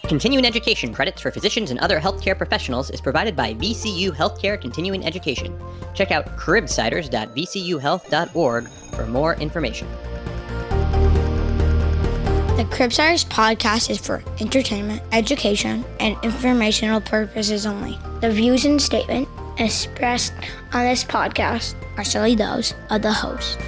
Continuing education credits for physicians and other healthcare professionals is provided by VCU Healthcare Continuing Education. Check out cribsiders.vcuhealth.org for more information. The Cribsiders podcast is for entertainment, education, and informational purposes only. The views and statements expressed on this podcast are solely those of the host.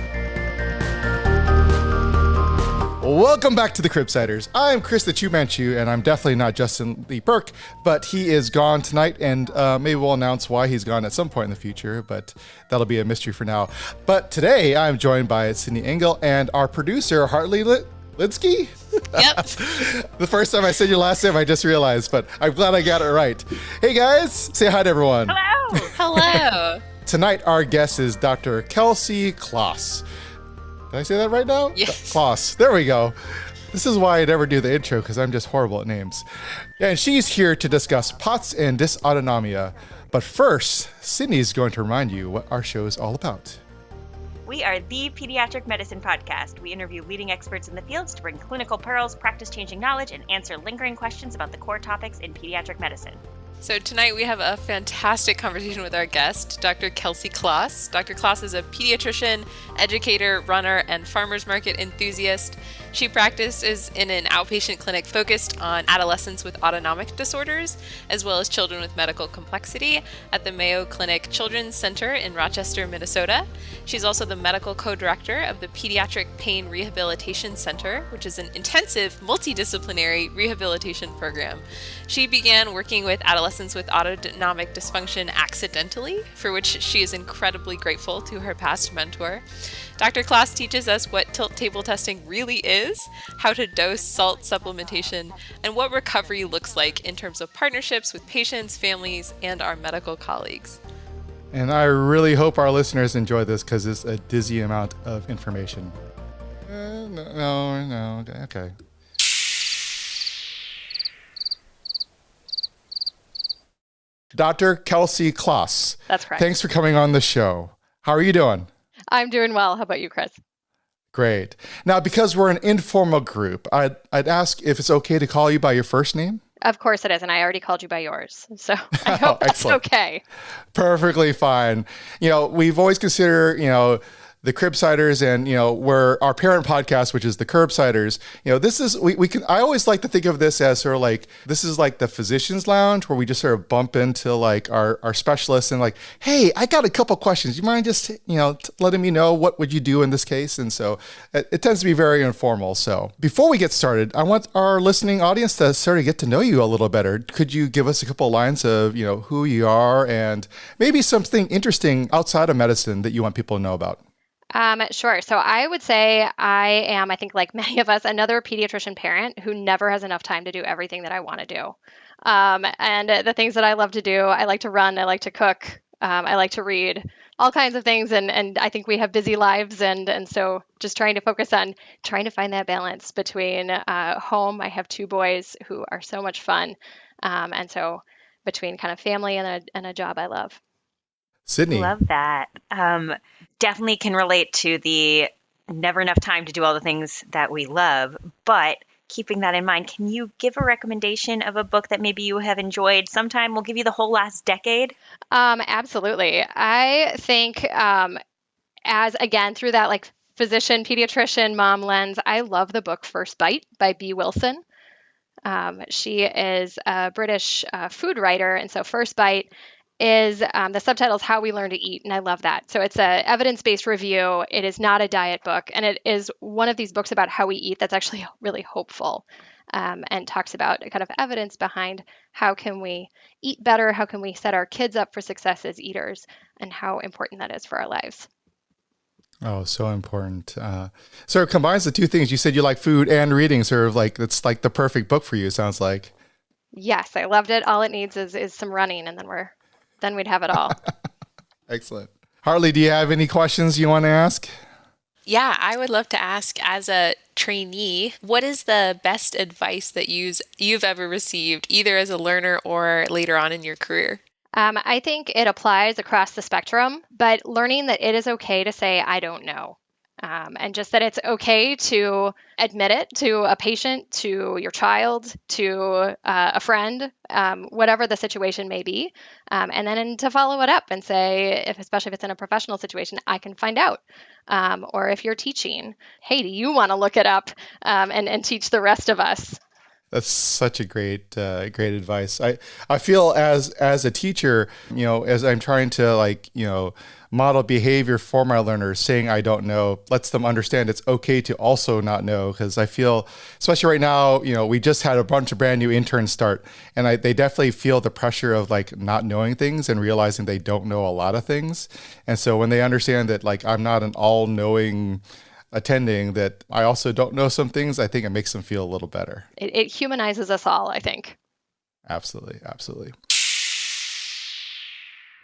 Welcome back to the Cribsiders. I'm Chris the Chew Man Chew, and I'm definitely not Justin Lee Burke, but he is gone tonight, and maybe we'll announce why he's gone at some point in the future, but that'll be a mystery for now. But today, I'm joined by Sydney Engel and our producer, Hartley Lidsky? Yep. The first time I said your last name, I just realized, but I'm glad I got it right. Hey guys, say hi to everyone. Hello. Hello. Tonight, our guest is Dr. Kelsey Klaas. Did I say that right now? Yes. Klaas. There we go. This is why I never do the intro, because I'm just horrible at names. And she's here to discuss POTS and dysautonomia. But first, Sydney's going to remind you what our show is all about. We are the Pediatric Medicine Podcast. We interview leading experts in the fields to bring clinical pearls, practice-changing knowledge, and answer lingering questions about the core topics in pediatric medicine. So tonight we have a fantastic conversation with our guest, Dr. Kelsey Klaas. Dr. Klaas is a pediatrician, educator, runner, and farmers market enthusiast. She practices in an outpatient clinic focused on adolescents with autonomic disorders, as well as children with medical complexity at the Mayo Clinic Children's Center in Rochester, Minnesota. She's also the medical co-director of the Pediatric Pain Rehabilitation Center, which is an intensive multidisciplinary rehabilitation program. She began working with adolescents with autonomic dysfunction accidentally, for which she is incredibly grateful to her past mentor. Dr. Klaas teaches us what tilt table testing really is, how to dose salt supplementation, and what recovery looks like in terms of partnerships with patients, families, and our medical colleagues. And I really hope our listeners enjoy this because it's a dizzy amount of information. No, okay. Dr. Kelsey Klaas. That's correct. Thanks for coming on the show. How are you doing? I'm doing well. How about you, Chris? Great. Now, because we're an informal group, I'd ask if it's okay to call you by your first name? Of course it is, and I already called you by yours, so I hope that's okay. Perfectly fine. We've always considered, the Cribsiders and, we're our parent podcast, which is the Cribsiders. This is, I always like to think of this as sort of like, this is like the physician's lounge where we just sort of bump into like our specialists and like, hey, I got a couple questions. You mind just, letting me know what would you do in this case? And so it tends to be very informal. So before we get started, I want our listening audience to sort of get to know you a little better. Could you give us a couple of lines of, who you are and maybe something interesting outside of medicine that you want people to know about? Sure. So I would say I am, I think like many of us, another pediatrician parent who never has enough time to do everything that I want to do. And the things that I love to do, I like to run, I like to cook, I like to read, all kinds of things. And I think we have busy lives. And so just trying to focus on trying to find that balance between home. I have two boys who are so much fun. And so between kind of family and a job I love. Sydney. Love that. Definitely can relate to the never enough time to do all the things that we love. But keeping that in mind, can you give a recommendation of a book that maybe you have enjoyed sometime? We'll give you the whole last decade. Absolutely. I think as, again, through that like physician, pediatrician, mom lens, I love the book First Bite by Bea Wilson. She is a British food writer. And so First Bite is the subtitle is How We Learn to Eat, and I love that. So it's a evidence-based review. It is not a diet book, and it is one of these books about how we eat that's actually really hopeful and talks about kind of evidence behind how can we eat better, how can we set our kids up for success as eaters, and how important that is for our lives. Oh, so important. So it combines the two things. You said you like food and reading, sort of like it's like the perfect book for you, sounds like. Yes, I loved it. All it needs is some running, and then we'd have it all. Excellent. Hartley, do you have any questions you want to ask? Yeah, I would love to ask, as a trainee, what is the best advice that you've ever received, either as a learner or later on in your career? I think it applies across the spectrum, but learning that it is okay to say, I don't know. And just that it's okay to admit it to a patient, to your child, to a friend, whatever the situation may be, and then to follow it up and say, especially if it's in a professional situation, I can find out. Or if you're teaching, hey, do you want to look it up and teach the rest of us? That's such a great advice. I feel as a teacher, as I'm trying to model behavior for my learners, saying I don't know lets them understand it's okay to also not know. Because I feel, especially right now, we just had a bunch of brand new interns start, and they definitely feel the pressure of not knowing things and realizing they don't know a lot of things. And so when they understand that I'm not an all-knowing attending, that I also don't know some things, I think it makes them feel a little better. It humanizes us all, I think. Absolutely. Absolutely.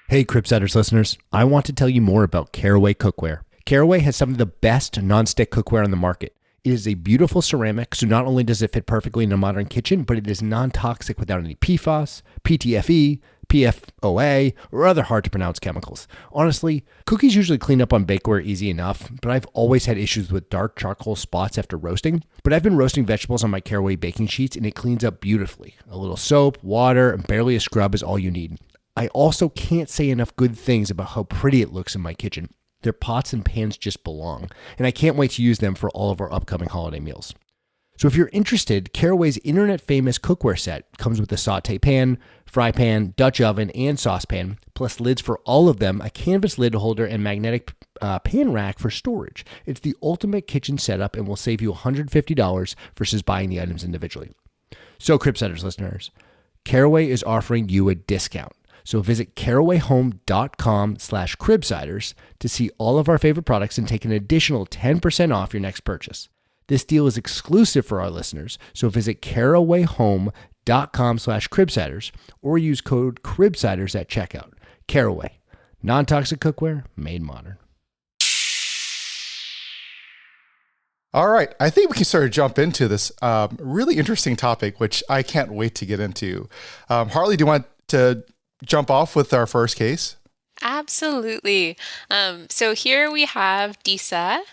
Hey, Cribsiders listeners, I want to tell you more about Caraway cookware. Caraway has some of the best nonstick cookware on the market. It is a beautiful ceramic, so not only does it fit perfectly in a modern kitchen, but it is non-toxic without any PFAS, PTFE, PFOA, or other hard-to-pronounce chemicals. Honestly, cookies usually clean up on bakeware easy enough, but I've always had issues with dark charcoal spots after roasting. But I've been roasting vegetables on my Caraway baking sheets, and it cleans up beautifully. A little soap, water, and barely a scrub is all you need. I also can't say enough good things about how pretty it looks in my kitchen. Their pots and pans just belong, and I can't wait to use them for all of our upcoming holiday meals. So if you're interested, Caraway's internet-famous cookware set comes with a saute pan, fry pan, Dutch oven, and saucepan, plus lids for all of them, a canvas lid holder, and magnetic pan rack for storage. It's the ultimate kitchen setup and will save you $150 versus buying the items individually. So Cribsiders listeners, Caraway is offering you a discount. So visit carawayhome.com/Cribsiders to see all of our favorite products and take an additional 10% off your next purchase. This deal is exclusive for our listeners, so visit carawayhome.com/Cribsiders or use code Cribsiders at checkout. Caraway, non-toxic cookware made modern. All right. I think we can sort of jump into this really interesting topic, which I can't wait to get into. Harley, do you want to jump off with our first case? Absolutely. So here we have Disa.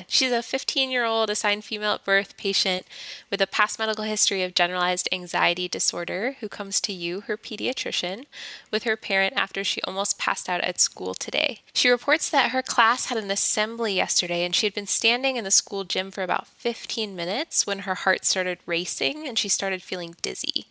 She's a 15-year-old assigned female at birth patient with a past medical history of generalized anxiety disorder who comes to you, her pediatrician, with her parent after she almost passed out at school today. She reports that her class had an assembly yesterday and she had been standing in the school gym for about 15 minutes when her heart started racing and she started feeling dizzy.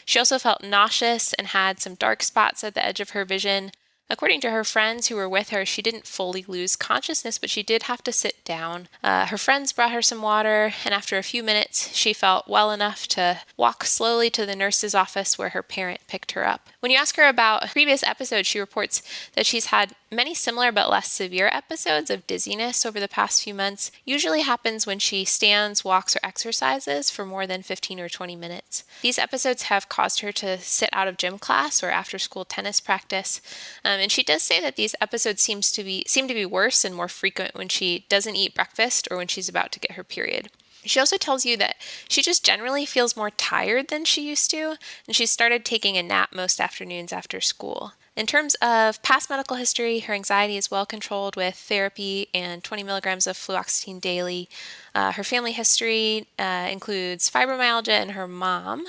She also felt nauseous and had some dark spots at the edge of her vision. According to her friends who were with her, she didn't fully lose consciousness, but she did have to sit down. Her friends brought her some water, and after a few minutes, she felt well enough to walk slowly to the nurse's office where her parent picked her up. When you ask her about previous episodes, she reports that she's had many similar but less severe episodes of dizziness over the past few months. Usually happens when she stands, walks, or exercises for more than 15 or 20 minutes. These episodes have caused her to sit out of gym class or after-school tennis practice. And she does say that these episodes seem to be worse and more frequent when she doesn't eat breakfast or when she's about to get her period. She also tells you that she just generally feels more tired than she used to, and she started taking a nap most afternoons after school. In terms of past medical history, her anxiety is well controlled with therapy and 20 milligrams of fluoxetine daily. Her family history includes fibromyalgia and her mom.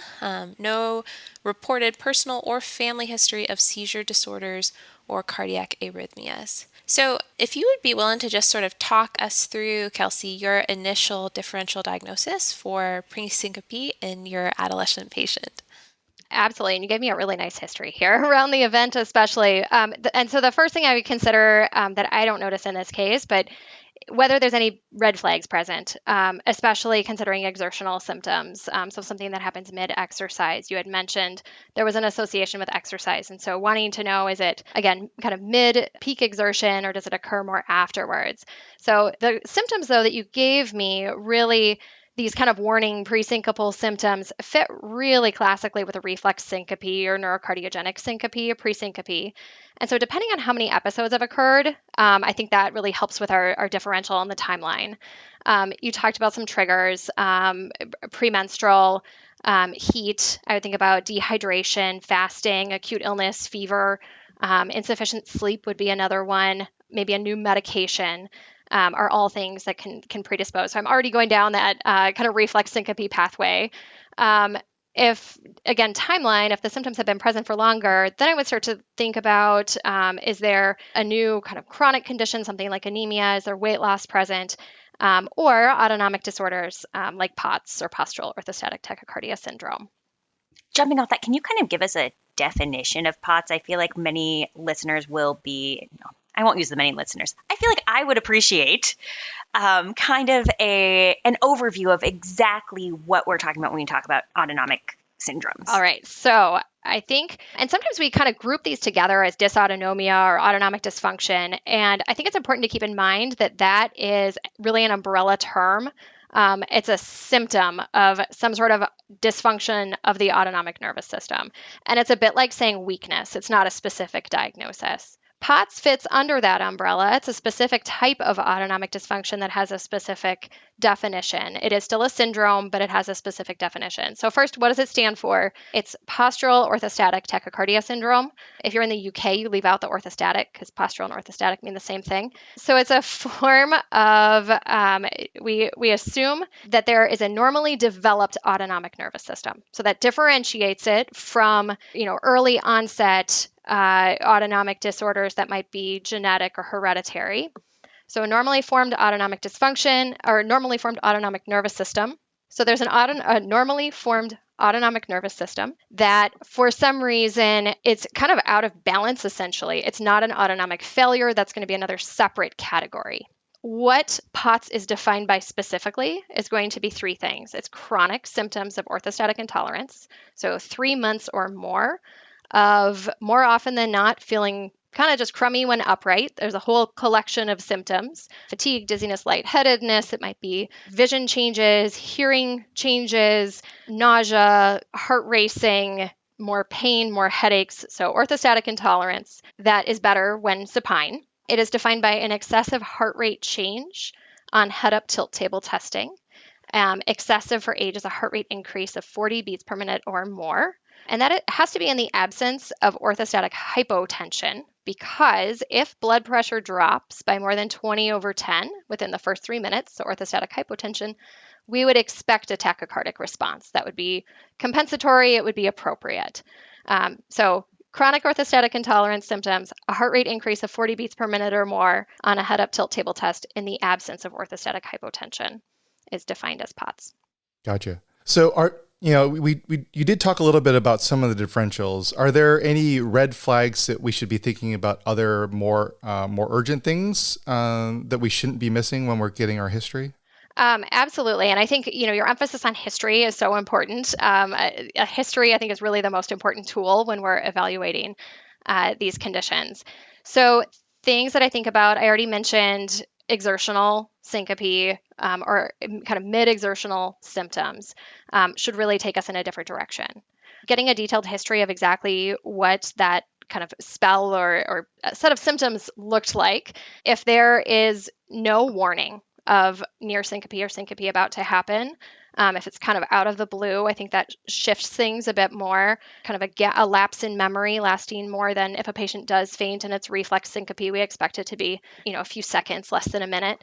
No reported personal or family history of seizure disorders or cardiac arrhythmias. So if you would be willing to just sort of talk us through, Kelsey, your initial differential diagnosis for presyncope in your adolescent patient. Absolutely. And you gave me a really nice history here around the event, especially. And so the first thing I would consider that I don't notice in this case, but whether there's any red flags present, especially considering exertional symptoms. So something that happens mid-exercise. You had mentioned there was an association with exercise. And so wanting to know, is it, again, kind of mid-peak exertion or does it occur more afterwards? So the symptoms, though, that you gave me really, these kind of warning presyncopal symptoms fit really classically with a reflex syncope or neurocardiogenic syncope or presyncope. And so depending on how many episodes have occurred, I think that really helps with our differential on the timeline. You talked about some triggers, premenstrual, heat. I would think about dehydration, fasting, acute illness, fever, insufficient sleep would be another one, maybe a new medication. are all things that can predispose. So I'm already going down that kind of reflex syncope pathway. If, again, timeline, if the symptoms have been present for longer, then I would start to think about, is there a new kind of chronic condition, something like anemia? Is there weight loss present? Or autonomic disorders like POTS or postural orthostatic tachycardia syndrome. Jumping off that, can you kind of give us a definition of POTS? I feel like many listeners will be, I won't use the many listeners. I feel like I would appreciate kind of an overview of exactly what we're talking about when we talk about autonomic syndromes. All right. So I think, and sometimes we kind of group these together as dysautonomia or autonomic dysfunction. And I think it's important to keep in mind that that is really an umbrella term. It's a symptom of some sort of dysfunction of the autonomic nervous system. And it's a bit like saying weakness. It's not a specific diagnosis. POTS fits under that umbrella. It's a specific type of autonomic dysfunction that has a specific definition. It is still a syndrome, but it has a specific definition. So first, what does it stand for? It's postural orthostatic tachycardia syndrome. If you're in the UK, you leave out the orthostatic because postural and orthostatic mean the same thing. So it's a form of, we assume that there is a normally developed autonomic nervous system. So that differentiates it from, early onset autonomic disorders that might be genetic or hereditary. So a normally formed autonomic dysfunction or normally formed autonomic nervous system. So there's a normally formed autonomic nervous system that for some reason it's kind of out of balance essentially. It's not an autonomic failure. That's going to be another separate category. What POTS is defined by specifically is going to be three things. It's chronic symptoms of orthostatic intolerance, so 3 months or more of more often than not feeling kind of just crummy when upright. There's a whole collection of symptoms: fatigue, dizziness, lightheadedness. It might be vision changes, hearing changes, nausea, heart racing, more pain, more headaches. So orthostatic intolerance, that is better when supine. It is defined by an excessive heart rate change on head-up tilt table testing. Excessive for age is a heart rate increase of 40 beats per minute or more. And that it has to be in the absence of orthostatic hypotension, because if blood pressure drops by more than 20/10 within the first 3 minutes, so orthostatic hypotension, we would expect a tachycardic response. That would be compensatory, it would be appropriate. So chronic orthostatic intolerance symptoms, a heart rate increase of 40 beats per minute or more on a head-up tilt table test in the absence of orthostatic hypotension is defined as POTS. Gotcha. So you did talk a little bit about some of the differentials. Are there any red flags that we should be thinking about, other more urgent things that we shouldn't be missing when we're getting our history? Absolutely. And I think, your emphasis on history is so important. A history, I think, is really the most important tool when we're evaluating these conditions. So things that I think about, I already mentioned exertional syncope or kind of mid-exertional symptoms should really take us in a different direction. Getting a detailed history of exactly what that kind of spell or a set of symptoms looked like. If there is no warning of near syncope or syncope about to happen, if it's kind of out of the blue, I think that shifts things a bit more. Kind of a lapse in memory lasting more than if a patient does faint and it's reflex syncope, we expect it to be, a few seconds, less than a minute.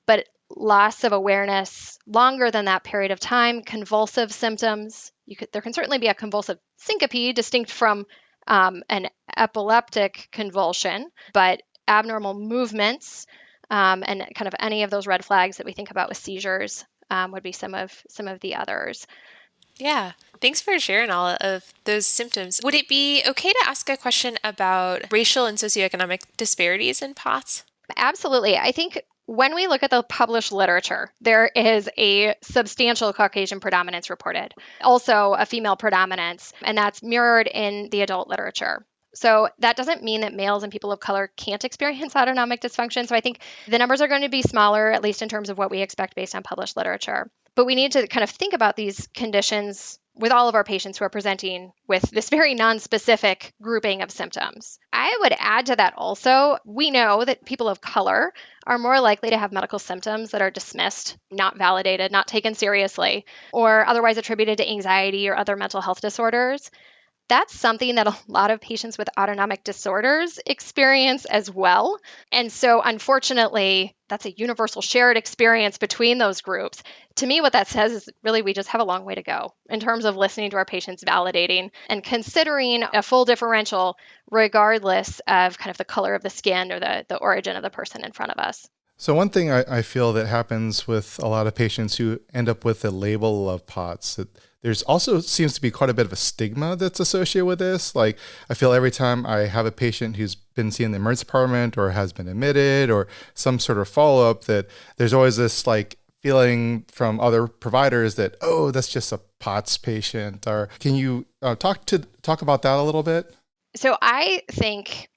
But loss of awareness longer than that period of time, convulsive symptoms. There can certainly be a convulsive syncope distinct from an epileptic convulsion, but abnormal movements and kind of any of those red flags that we think about with seizures would be some of the others. Yeah. Thanks for sharing all of those symptoms. Would it be okay to ask a question about racial and socioeconomic disparities in POTS? Absolutely. I think when we look at the published literature, there is a substantial Caucasian predominance reported, also a female predominance, and that's mirrored in the adult literature. So that doesn't mean that males and people of color can't experience autonomic dysfunction. So I think the numbers are going to be smaller, at least in terms of what we expect based on published literature. But we need to kind of think about these conditions with all of our patients who are presenting with this very non-specific grouping of symptoms. I would add to that also, we know that people of color are more likely to have medical symptoms that are dismissed, not validated, not taken seriously, or otherwise attributed to anxiety or other mental health disorders. that's something that a lot of patients with autonomic disorders experience as well. And so, unfortunately, that's a universal shared experience between those groups. To me, what that says is really we just have a long way to go in terms of listening to our patients, validating, and considering a full differential regardless of kind of the color of the skin or the origin of the person in front of us. So one thing I feel that happens with a lot of patients who end up with a label of POTS, that there's also seems to be quite a bit of a stigma that's associated with this. Like, I feel every time I have a patient who's been seen in the emergency department or has been admitted or some sort of follow-up, that there's always this like feeling from other providers that, oh, that's just a POTS patient. Or can you talk about that a little bit? So I think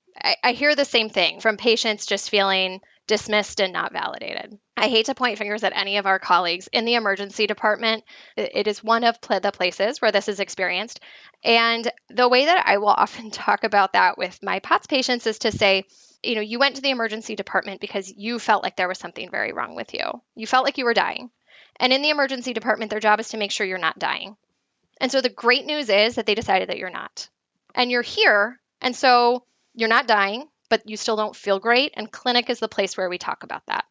I hear the same thing from patients just feeling dismissed and not validated. I hate to point fingers at any of our colleagues in the emergency department. It is one of the places where this is experienced. And the way that I will often talk about that with my POTS patients is to say, you went to the emergency department because you felt like there was something very wrong with you. You felt like you were dying. And in the emergency department, their job is to make sure you're not dying. And so the great news is that they decided that you're not. And you're here. And so you're not dying, but you still don't feel great. And clinic is the place where we talk about that.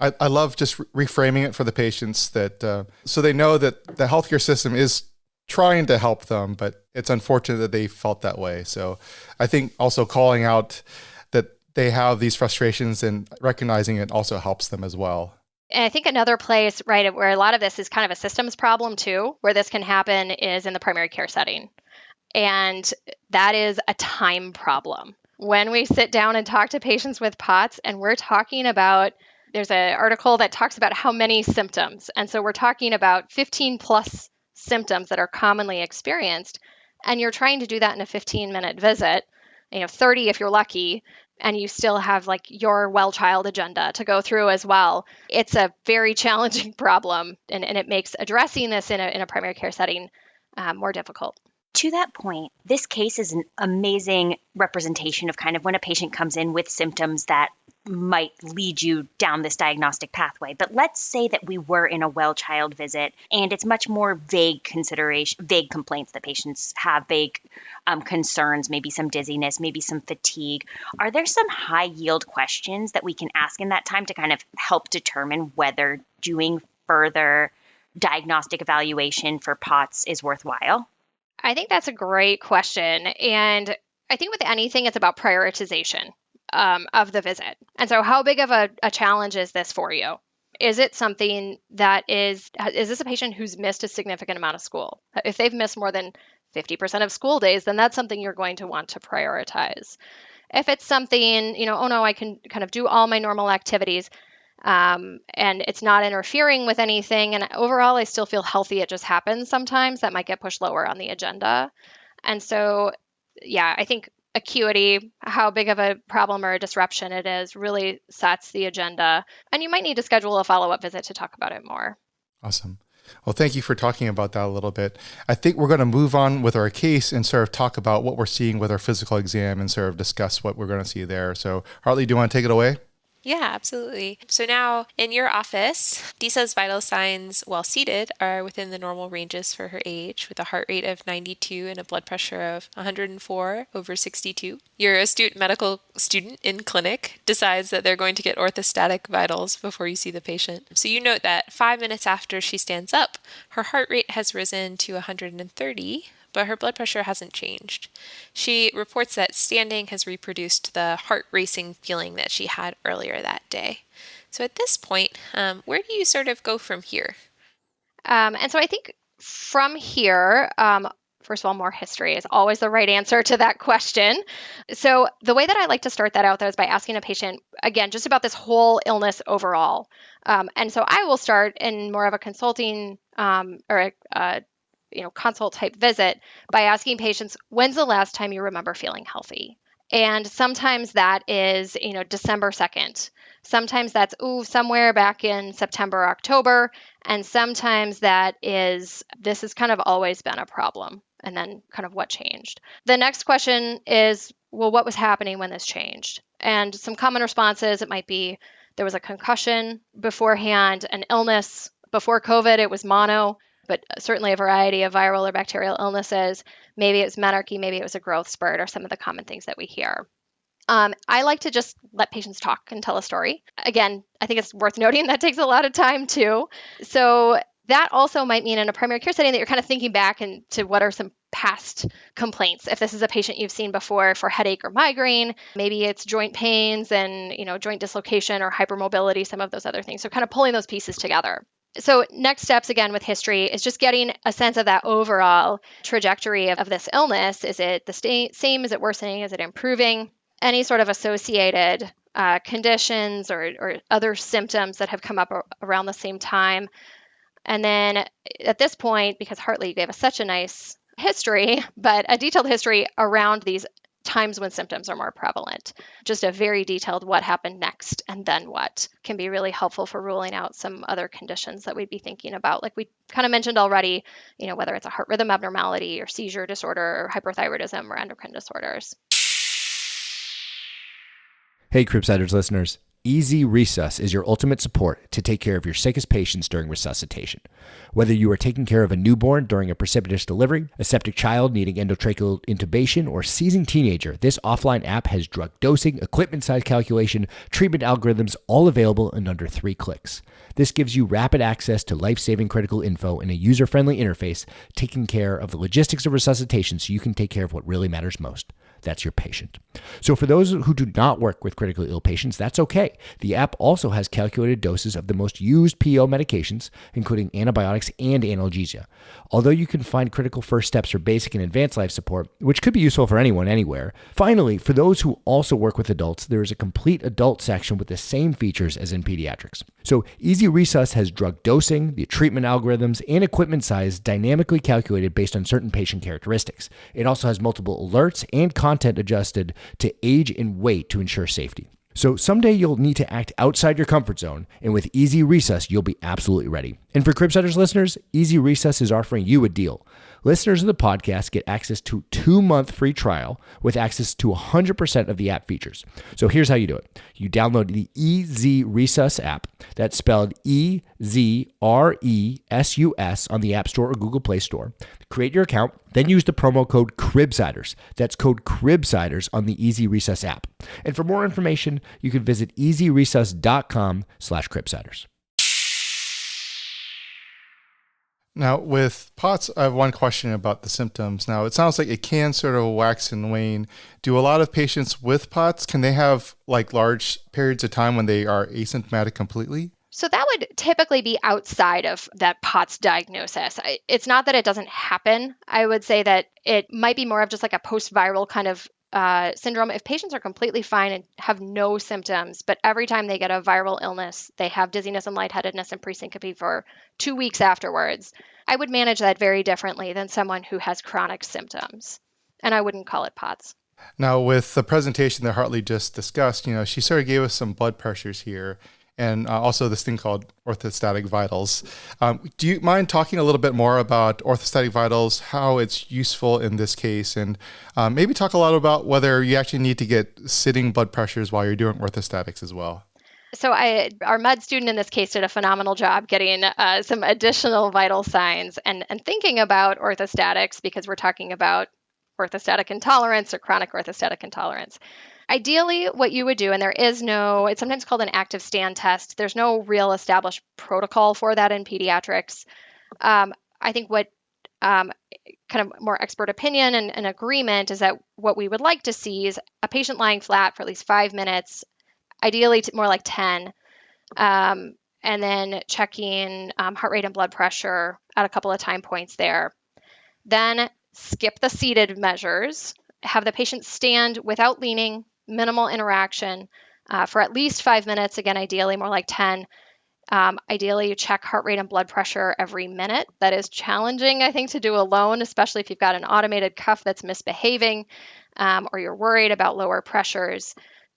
I love just reframing it for the patients that so they know that the healthcare system is trying to help them, but it's unfortunate that they felt that way. So I think also calling out that they have these frustrations and recognizing it also helps them as well. And I think another place, right, where a lot of this is kind of a systems problem too, where this can happen is in the primary care setting. And that is a time problem. When we sit down and talk to patients with POTS and we're talking about, there's an article that talks about how many symptoms. And so we're talking about 15 plus symptoms that are commonly experienced. And you're trying to do that in a 15-minute visit, 30 if you're lucky, and you still have like your well child agenda to go through as well. It's a very challenging problem, and it makes addressing this in a primary care setting more difficult. To that point, this case is an amazing representation of kind of when a patient comes in with symptoms that might lead you down this diagnostic pathway. But let's say that we were in a well child visit and it's much more vague complaints that patients have, vague concerns, maybe some dizziness, maybe some fatigue. Are there some high yield questions that we can ask in that time to kind of help determine whether doing further diagnostic evaluation for POTS is worthwhile? I think that's a great question. And I think with anything, it's about prioritization of the visit. And so how big of a challenge is this for you? Is it something that is this a patient who's missed a significant amount of school? If they've missed more than 50% of school days, then that's something you're going to want to prioritize. If it's something, oh no, I can kind of do all my normal activities, and it's not interfering with anything, and overall I still feel healthy, it just happens sometimes, that might get pushed lower on the agenda. And so, yeah, I think acuity, how big of a problem or a disruption it is, really sets the agenda. And you might need to schedule a follow-up visit to talk about it more. Awesome. Well, thank you for talking about that a little bit. I think we're going to move on with our case and sort of talk about what we're seeing with our physical exam and sort of discuss what we're going to see there. So, Hartley, do you want to take it away? Yeah, absolutely. So now in your office, Disa's vital signs while seated are within the normal ranges for her age, with a heart rate of 92 and a blood pressure of 104/62. Your astute medical student in clinic decides that they're going to get orthostatic vitals before you see the patient. So you note that 5 minutes after she stands up, her heart rate has risen to 130, but her blood pressure hasn't changed. She reports that standing has reproduced the heart racing feeling that she had earlier that day. So at this point, where do you sort of go from here? And so I think from here, first of all, more history is always the right answer to that question. So the way that I like to start that out, though, is by asking a patient, again, just about this whole illness overall. And so I will start in more of a consulting or a consult type visit by asking patients, when's the last time you remember feeling healthy? And sometimes that is, December 2nd. Sometimes that's, somewhere back in September, October. And sometimes that is, this has kind of always been a problem. And then kind of what changed. The next question is, well, what was happening when this changed? And some common responses, it might be there was a concussion beforehand, an illness. Before COVID, it was mono. but certainly a variety of viral or bacterial illnesses. Maybe it was menarche, maybe it was a growth spurt, or some of the common things that we hear. I like to just let patients talk and tell a story. Again, I think it's worth noting that takes a lot of time too. So that also might mean in a primary care setting that you're kind of thinking back into what are some past complaints. If this is a patient you've seen before for headache or migraine, maybe it's joint pains and, joint dislocation or hypermobility, some of those other things. So kind of pulling those pieces together. So next steps, again, with history is just getting a sense of that overall trajectory of this illness. Is it the same? Is it worsening? Is it improving? Any sort of associated conditions or other symptoms that have come up around the same time. And then at this point, because Hartley gave us such a nice history, but a detailed history around these times when symptoms are more prevalent, just a very detailed what happened next and then what can be really helpful for ruling out some other conditions that we'd be thinking about. Like we kind of mentioned already, whether it's a heart rhythm abnormality or seizure disorder or hyperthyroidism or endocrine disorders. Hey, Cribsiders listeners. Easy Resus is your ultimate support to take care of your sickest patients during resuscitation. Whether you are taking care of a newborn during a precipitous delivery, a septic child needing endotracheal intubation, or a seizing teenager, this offline app has drug dosing, equipment size calculation, treatment algorithms, all available in under 3 clicks. This gives you rapid access to life-saving critical info in a user-friendly interface, taking care of the logistics of resuscitation so you can take care of what really matters most. That's your patient. So for those who do not work with critically ill patients, that's okay. The app also has calculated doses of the most used PO medications, including antibiotics and analgesia. Although you can find critical first steps for basic and advanced life support, which could be useful for anyone anywhere. Finally, for those who also work with adults, there is a complete adult section with the same features as in pediatrics. So Easy Resus has drug dosing, the treatment algorithms, and equipment size dynamically calculated based on certain patient characteristics. It also has multiple alerts and content adjusted to age and weight to ensure safety. So someday you'll need to act outside your comfort zone, and with Easy Resus, you'll be absolutely ready. And for Cribsiders listeners, Easy Resus is offering you a deal. Listeners of the podcast get access to a 2-month free trial with access to 100% of the app features. So here's how you do it. You download the Easy Resus app. That's spelled EZRESUS on the App Store or Google Play Store. Create your account, then use the promo code Cribsiders. That's code Cribsiders on the Easy Resus app. And for more information, you can visit easyresus.com/Cribsiders. Now, with POTS, I have one question about the symptoms. Now, it sounds like it can sort of wax and wane. Do a lot of patients with POTS, can they have like large periods of time when they are asymptomatic completely? So that would typically be outside of that POTS diagnosis. It's not that it doesn't happen. I would say that it might be more of just like a post-viral kind of syndrome. If patients are completely fine and have no symptoms, but every time they get a viral illness, they have dizziness and lightheadedness and presyncope for 2 weeks afterwards, I would manage that very differently than someone who has chronic symptoms. And I wouldn't call it POTS. Now, with the presentation that Hartley just discussed, she sort of gave us some blood pressures here, and also this thing called orthostatic vitals. Do you mind talking a little bit more about orthostatic vitals, how it's useful in this case, and maybe talk a lot about whether you actually need to get sitting blood pressures while you're doing orthostatics as well? So our med student in this case did a phenomenal job getting some additional vital signs and thinking about orthostatics, because we're talking about orthostatic intolerance or chronic orthostatic intolerance. Ideally, what you would do, and it's sometimes called an active stand test. There's no real established protocol for that in pediatrics. I think what kind of more expert opinion and agreement is that what we would like to see is a patient lying flat for at least 5 minutes, ideally more like 10, and then checking heart rate and blood pressure at a couple of time points there. Then skip the seated measures, have the patient stand without leaning, minimal interaction for at least 5 minutes, again, ideally more like 10. Ideally, you check heart rate and blood pressure every minute. That is challenging, I think, to do alone, especially if you've got an automated cuff that's misbehaving or you're worried about lower pressures.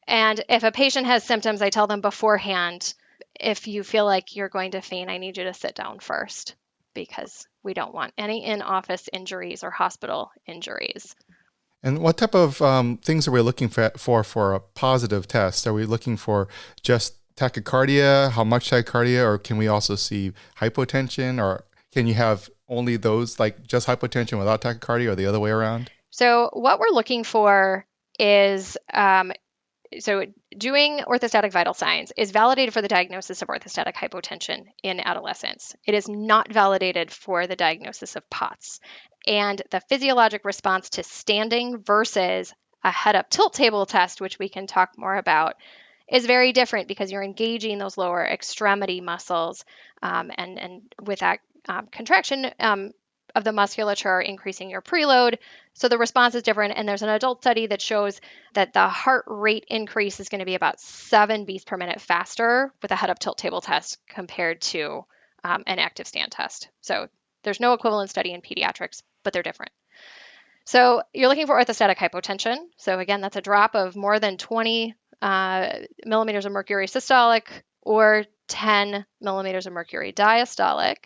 And if a patient has symptoms, I tell them beforehand, if you feel like you're going to faint, I need you to sit down first, because we don't want any in-office injuries or hospital injuries. And what type of things are we looking for a positive test? Are we looking for just tachycardia, how much tachycardia, or can we also see hypotension, or can you have only those, like just hypotension without tachycardia, or the other way around? So what we're looking for is so doing orthostatic vital signs is validated for the diagnosis of orthostatic hypotension in adolescents. It is not validated for the diagnosis of POTS. And the physiologic response to standing versus a head-up tilt table test, which we can talk more about, is very different because you're engaging those lower extremity muscles, and with that contraction of the musculature, increasing your preload. So the response is different. And there's an adult study that shows that the heart rate increase is going to be about 7 beats per minute faster with a head-up tilt table test compared to an active stand test. So there's no equivalent study in pediatrics, but they're different. So you're looking for orthostatic hypotension. So again, that's a drop of more than 20 millimeters of mercury systolic or 10 millimeters of mercury diastolic.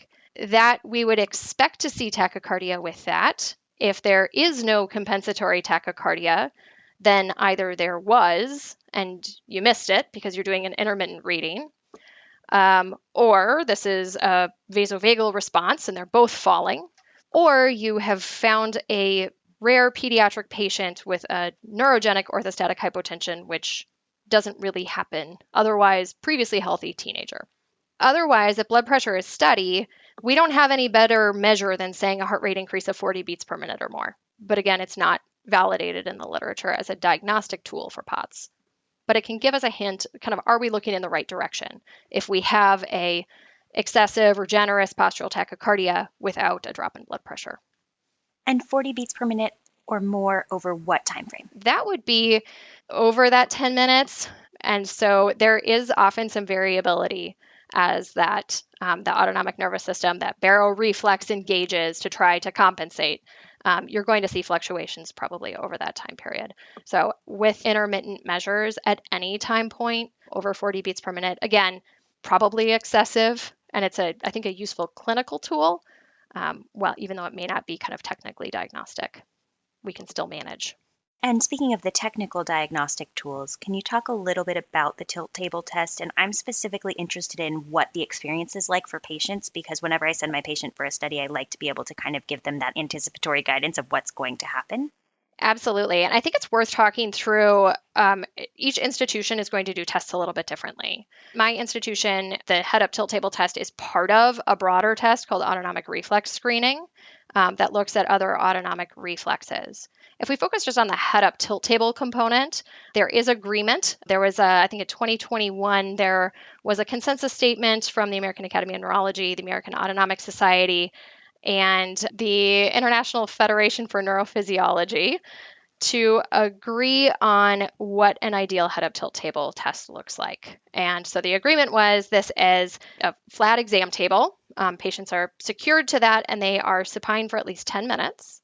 That we would expect to see tachycardia with that. If there is no compensatory tachycardia, then either there was and you missed it because you're doing an intermittent reading, or this is a vasovagal response and they're both falling, or you have found a rare pediatric patient with a neurogenic orthostatic hypotension, which doesn't really happen otherwise previously healthy teenager. Otherwise, if blood pressure is steady, we don't have any better measure than saying a heart rate increase of 40 beats per minute or more. But again, it's not validated in the literature as a diagnostic tool for POTS. But it can give us a hint, kind of, are we looking in the right direction if we have a excessive or generous postural tachycardia without a drop in blood pressure? And 40 beats per minute or more over what time frame? That would be over that 10 minutes. And so there is often some variability as that the autonomic nervous system, that baroreflex engages to try to compensate. You're going to see fluctuations probably over that time period. So with intermittent measures at any time point over 40 beats per minute, again, probably excessive. And it's I think a useful clinical tool. Well, even though it may not be kind of technically diagnostic, we can still manage. And speaking of the technical diagnostic tools, can you talk a little bit about the tilt table test? And I'm specifically interested in what the experience is like for patients, because whenever I send my patient for a study, I like to be able to kind of give them that anticipatory guidance of what's going to happen. Absolutely. And I think it's worth talking through. Each institution is going to do tests a little bit differently. My institution, the head-up tilt table test is part of a broader test called autonomic reflex screening that looks at other autonomic reflexes. If we focus just on the head-up tilt table component, there is agreement. There was, I think in 2021, there was a consensus statement from the American Academy of Neurology, the American Autonomic Society, and the International Federation for Neurophysiology to agree on what an ideal head-up tilt table test looks like. And so the agreement was this is a flat exam table. Patients are secured to that and they are supine for at least 10 minutes.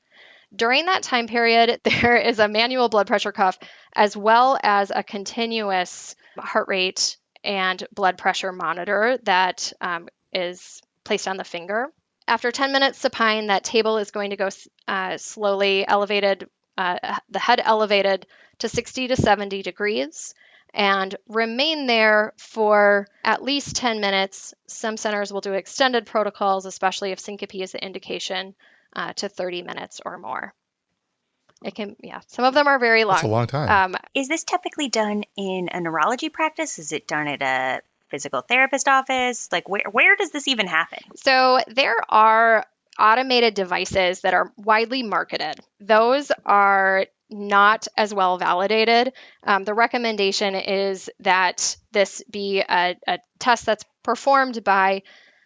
During that time period, there is a manual blood pressure cuff as well as a continuous heart rate and blood pressure monitor that is placed on the finger. After 10 minutes supine, that table is going to go slowly elevated, the head elevated to 60 to 70 degrees and remain there for at least 10 minutes. Some centers will do extended protocols, especially if syncope is the indication, to 30 minutes or more. It can, some of them are very long. That's a long time. Is this typically done in a neurology practice? Is it done at a physical therapist office? Like where does this even happen? So there are automated devices that are widely marketed. Those are not as well validated. The recommendation is that this be a test that's performed by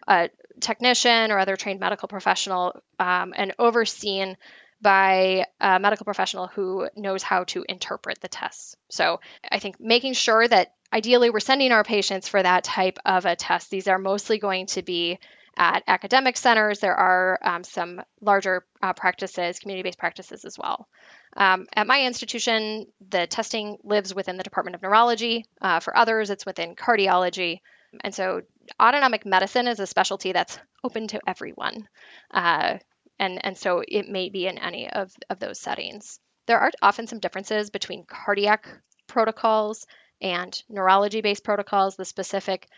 a technician or other trained medical professional and overseen by a medical professional who knows how to interpret the tests. So I think making sure that ideally we're sending our patients for that type of a test. These are mostly going to be at academic centers. There are some larger practices, community-based practices as well. At my institution, the testing lives within the Department of Neurology. For others, it's within cardiology. And so autonomic medicine is a specialty that's open to everyone. And so it may be in any of those settings. There are often some differences between cardiac protocols and neurology-based protocols. The specific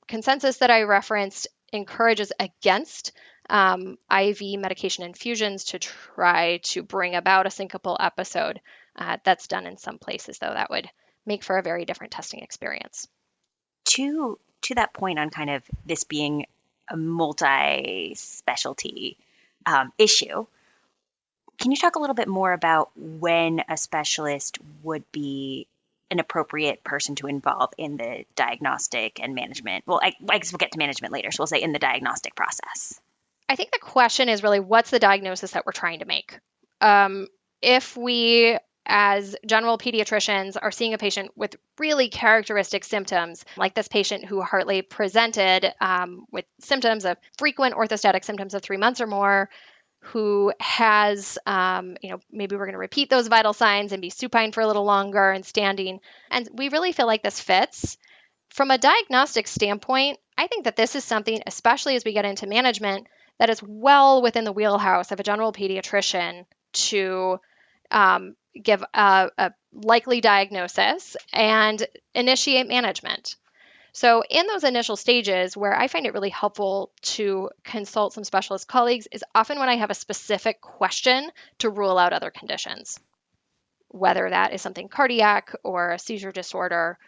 consensus that I referenced encourages against IV medication infusions to try to bring about a syncopal episode. That's done in some places, though. That would make for a very different testing experience. To that point on kind of this being a multi-specialty issue, can you talk a little bit more about when a specialist would be an appropriate person to involve in the diagnostic and management? Well, I guess we'll get to management later, so we'll say in the diagnostic process. I think the question is really, what's the diagnosis that we're trying to make? If we, as general pediatricians, are seeing a patient with really characteristic symptoms, like this patient who Hartley presented with symptoms of frequent orthostatic symptoms of 3 months or more, who has, maybe we're going to repeat those vital signs and be supine for a little longer and standing. And we really feel like this fits. From a diagnostic standpoint, I think that this is something, especially as we get into management, that is well within the wheelhouse of a general pediatrician to give a likely diagnosis and initiate management. So in those initial stages, where I find it really helpful to consult some specialist colleagues is often when I have a specific question to rule out other conditions, whether that is something cardiac or a seizure disorder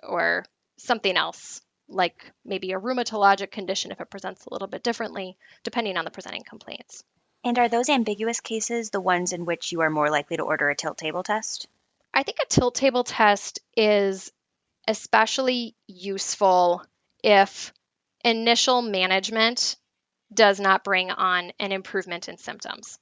or something else, like maybe a rheumatologic condition if it presents a little bit differently, depending on the presenting complaints. And are those ambiguous cases the ones in which you are more likely to order a tilt table test? I think a tilt table test is especially useful if initial management does not bring on an improvement in symptoms.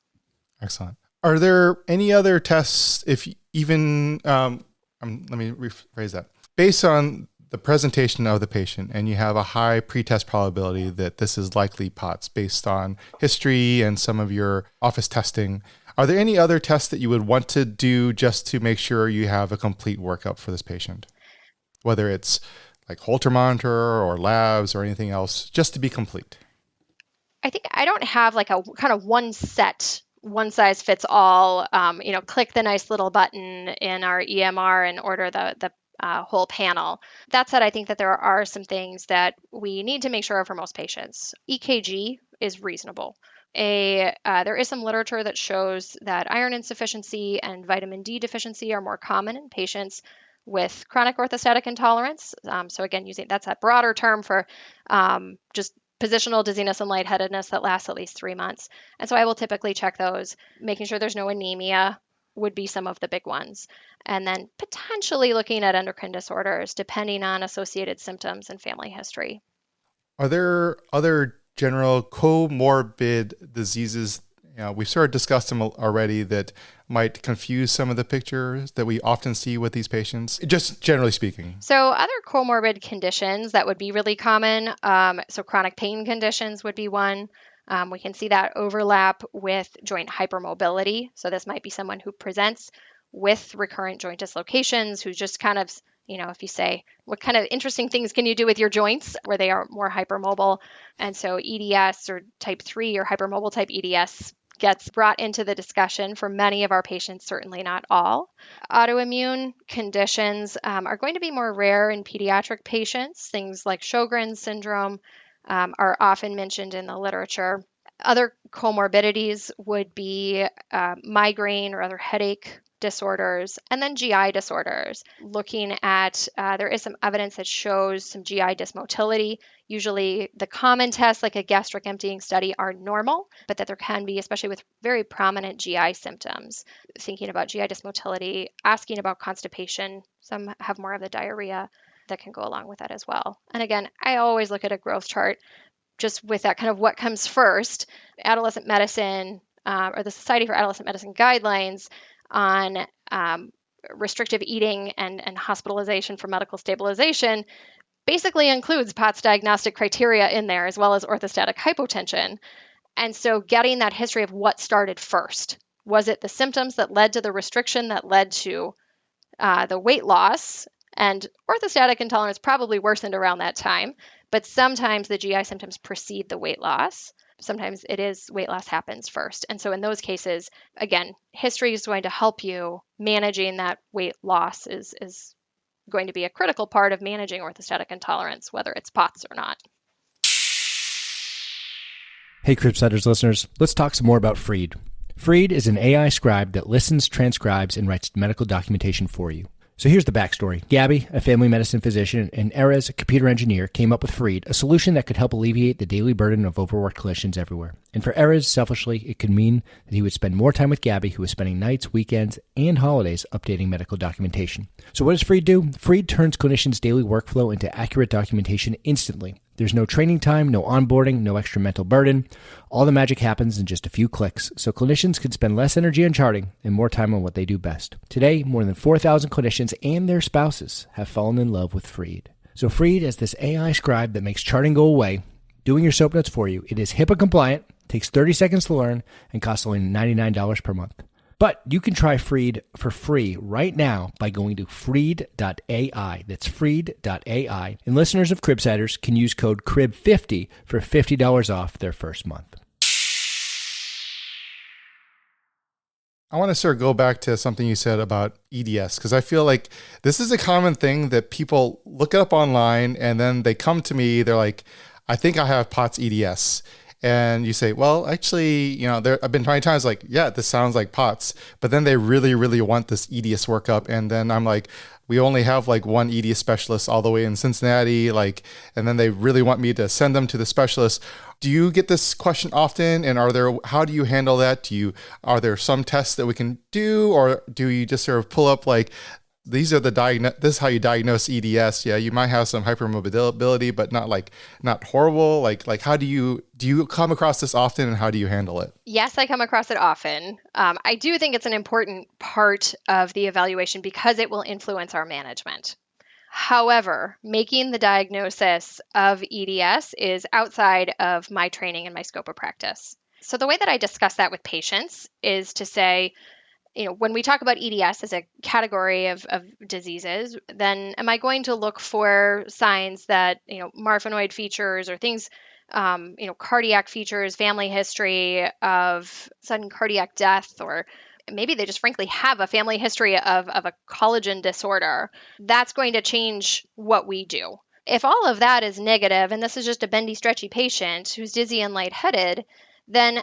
Excellent. Are there any other tests, if even, let me rephrase that. Based on the presentation of the patient and you have a high pretest probability that this is likely POTS based on history and some of your office testing, are there any other tests that you would want to do just to make sure you have a complete workup for this patient? Whether it's like Holter monitor or labs or anything else, just to be complete. I think I don't have like a kind of one size fits all, click the nice little button in our EMR and order the whole panel. That said, I think that there are some things that we need to make sure of for most patients. EKG is reasonable. There is some literature that shows that iron insufficiency and vitamin D deficiency are more common in patients with chronic orthostatic intolerance. So again, that's a broader term for just positional dizziness and lightheadedness that lasts at least 3 months. And so I will typically check those, making sure there's no anemia would be some of the big ones. And then potentially looking at endocrine disorders, depending on associated symptoms and family history. Are there other general comorbid diseases? We've sort of discussed them already that might confuse some of the pictures that we often see with these patients, just generally speaking. So other comorbid conditions that would be really common, so chronic pain conditions would be one. We can see that overlap with joint hypermobility. So this might be someone who presents with recurrent joint dislocations, who's just kind of, if you say, what kind of interesting things can you do with your joints where they are more hypermobile? And so EDS or type 3 or hypermobile type EDS gets brought into the discussion for many of our patients, certainly not all. Autoimmune conditions are going to be more rare in pediatric patients. Things like Sjogren's syndrome are often mentioned in the literature. Other comorbidities would be migraine or other headache disorders, and then GI disorders. Looking at, there is some evidence that shows some GI dysmotility. Usually the common tests, like a gastric emptying study, are normal, but that there can be, especially with very prominent GI symptoms. Thinking about GI dysmotility, asking about constipation. Some have more of the diarrhea that can go along with that as well. And again, I always look at a growth chart just with that kind of what comes first. Adolescent Medicine or the Society for Adolescent Medicine guidelines on restrictive eating and hospitalization for medical stabilization basically includes POTS diagnostic criteria in there, as well as orthostatic hypotension. And so getting that history of what started first. Was it the symptoms that led to the restriction that led to the weight loss? And orthostatic intolerance probably worsened around that time, but sometimes the GI symptoms precede the weight loss. Sometimes it is weight loss happens first. And so in those cases, again, history is going to help you. Managing that weight loss is going to be a critical part of managing orthostatic intolerance, whether it's POTS or not. Hey, Cribsiders listeners, let's talk some more about Freed. Freed is an AI scribe that listens, transcribes, and writes medical documentation for you. So here's the backstory. Gabby, a family medicine physician, and Erez, a computer engineer, came up with Freed, a solution that could help alleviate the daily burden of overworked clinicians everywhere. And for Erez, selfishly, it could mean that he would spend more time with Gabby, who was spending nights, weekends, and holidays updating medical documentation. So what does Freed do? Freed turns clinicians' daily workflow into accurate documentation instantly. There's no training time, no onboarding, no extra mental burden. All the magic happens in just a few clicks, so clinicians can spend less energy on charting and more time on what they do best. Today, more than 4,000 clinicians and their spouses have fallen in love with Freed. So Freed is this AI scribe that makes charting go away, doing your soap notes for you. It is HIPAA compliant, takes 30 seconds to learn, and costs only $99 per month. But you can try Freed for free right now by going to freed.ai. That's freed.ai. And listeners of Cribsiders can use code CRIB50 for $50 off their first month. I want to sort of go back to something you said about EDS, because I feel like this is a common thing that people look up online and then they come to me, they're like, I think I have POTS EDS. And you say, well, actually, I've been trying times like, yeah, this sounds like POTS, but then they really, really want this EDS workup. And then I'm like, we only have like one EDS specialist all the way in Cincinnati, and then they really want me to send them to the specialist. Do you get this question often? And how do you handle that? Are there some tests that we can do, or do you just sort of pull up this is how you diagnose EDS? Yeah, you might have some hypermobility, but not horrible. How do you come across this often, and how do you handle it? Yes, I come across it often. I do think it's an important part of the evaluation because it will influence our management. However, making the diagnosis of EDS is outside of my training and my scope of practice. So the way that I discuss that with patients is to say, when we talk about EDS as a category of diseases, then am I going to look for signs that, marfanoid features or things, cardiac features, family history of sudden cardiac death, or maybe they just frankly have a family history of a collagen disorder? That's going to change what we do. If all of that is negative, and this is just a bendy, stretchy patient who's dizzy and lightheaded, then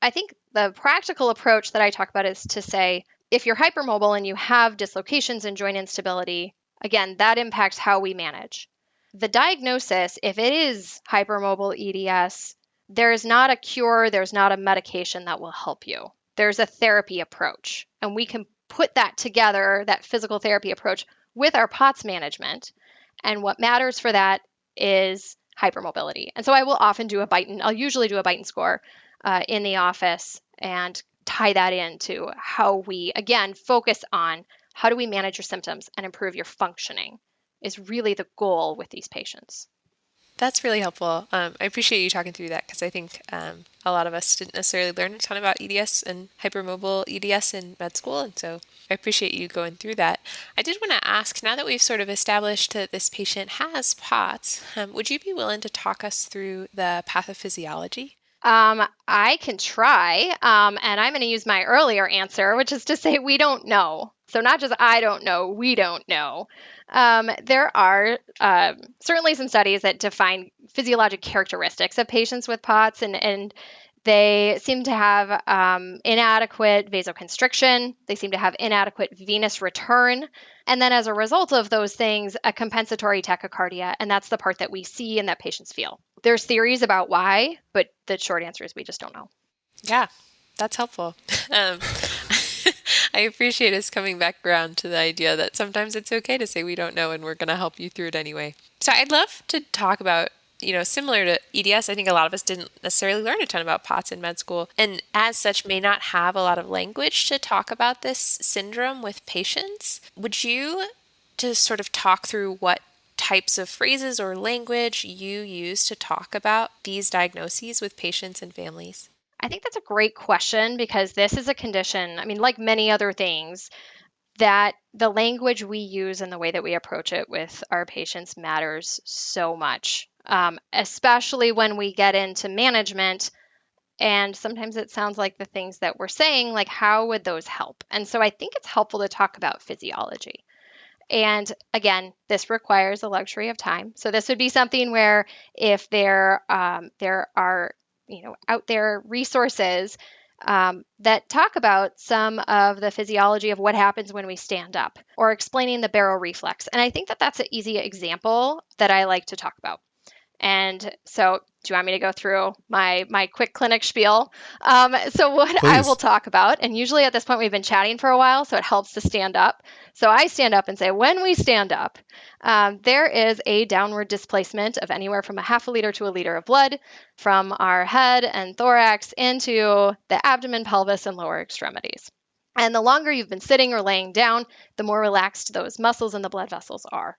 I think the practical approach that I talk about is to say, if you're hypermobile and you have dislocations and joint instability, again, that impacts how we manage. The diagnosis, if it is hypermobile EDS, there is not a cure, there's not a medication that will help you. There's a therapy approach, and we can put that together, that physical therapy approach, with our POTS management. And what matters for that is hypermobility. And so I will often do I'll usually do a Beighton score in the office and tie that into how we, again, focus on how do we manage your symptoms and improve your functioning is really the goal with these patients. That's really helpful. I appreciate you talking through that because I think a lot of us didn't necessarily learn a ton about EDS and hypermobile EDS in med school. And so I appreciate you going through that. I did want to ask, now that we've sort of established that this patient has POTS, would you be willing to talk us through the pathophysiology? I can try, and I'm going to use my earlier answer, which is to say we don't know. So not just I don't know, we don't know. There are certainly some studies that define physiologic characteristics of patients with POTS, and they seem to have inadequate vasoconstriction. They seem to have inadequate venous return. And then as a result of those things, a compensatory tachycardia. And that's the part that we see and that patients feel. There's theories about why, but the short answer is we just don't know. Yeah, that's helpful. I appreciate us coming back around to the idea that sometimes it's okay to say we don't know and we're going to help you through it anyway. So I'd love to talk about, similar to EDS, I think a lot of us didn't necessarily learn a ton about POTS in med school, and as such may not have a lot of language to talk about this syndrome with patients. Would you just sort of talk through what types of phrases or language you use to talk about these diagnoses with patients and families? I think that's a great question because this is a condition, like many other things, that the language we use and the way that we approach it with our patients matters so much, especially when we get into management. And sometimes it sounds like the things that we're saying, like how would those help? And so I think it's helpful to talk about physiology. And again, this requires a luxury of time. So this would be something where if there are out there resources that talk about some of the physiology of what happens when we stand up, or explaining the barrow reflex. And I think that that's an easy example that I like to talk about. And so, do you want me to go through my quick clinic spiel? So what Please. I will talk about, and usually at this point we've been chatting for a while, so it helps to stand up. So I stand up and say, when we stand up, there is a downward displacement of anywhere from a half a liter to a liter of blood from our head and thorax into the abdomen, pelvis, and lower extremities. And the longer you've been sitting or laying down, the more relaxed those muscles and the blood vessels are.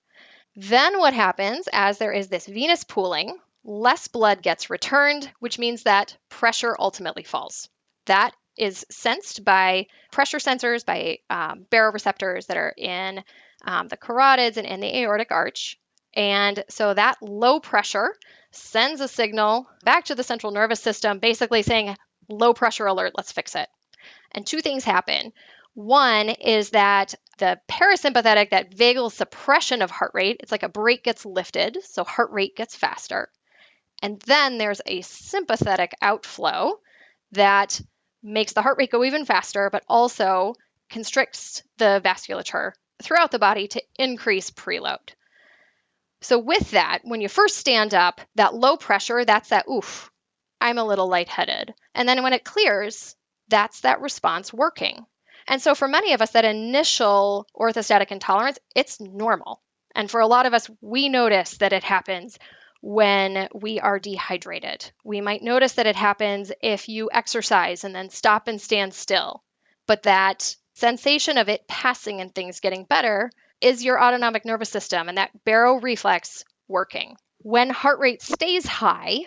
Then what happens, as there is this venous pooling, less blood gets returned, which means that pressure ultimately falls. That is sensed by pressure sensors, by baroreceptors that are in the carotids and in the aortic arch. And so that low pressure sends a signal back to the central nervous system, basically saying, low pressure alert, let's fix it. And two things happen. One is that the parasympathetic, that vagal suppression of heart rate, it's like a brake gets lifted, so heart rate gets faster. And then there's a sympathetic outflow that makes the heart rate go even faster, but also constricts the vasculature throughout the body to increase preload. So with that, when you first stand up, that low pressure, that's that, oof, I'm a little lightheaded. And then when it clears, that's that response working. And so for many of us, that initial orthostatic intolerance, it's normal. And for a lot of us, we notice that it happens when we are dehydrated. We might notice that it happens if you exercise and then stop and stand still. But that sensation of it passing and things getting better is your autonomic nervous system and that barrow reflex working. When heart rate stays high,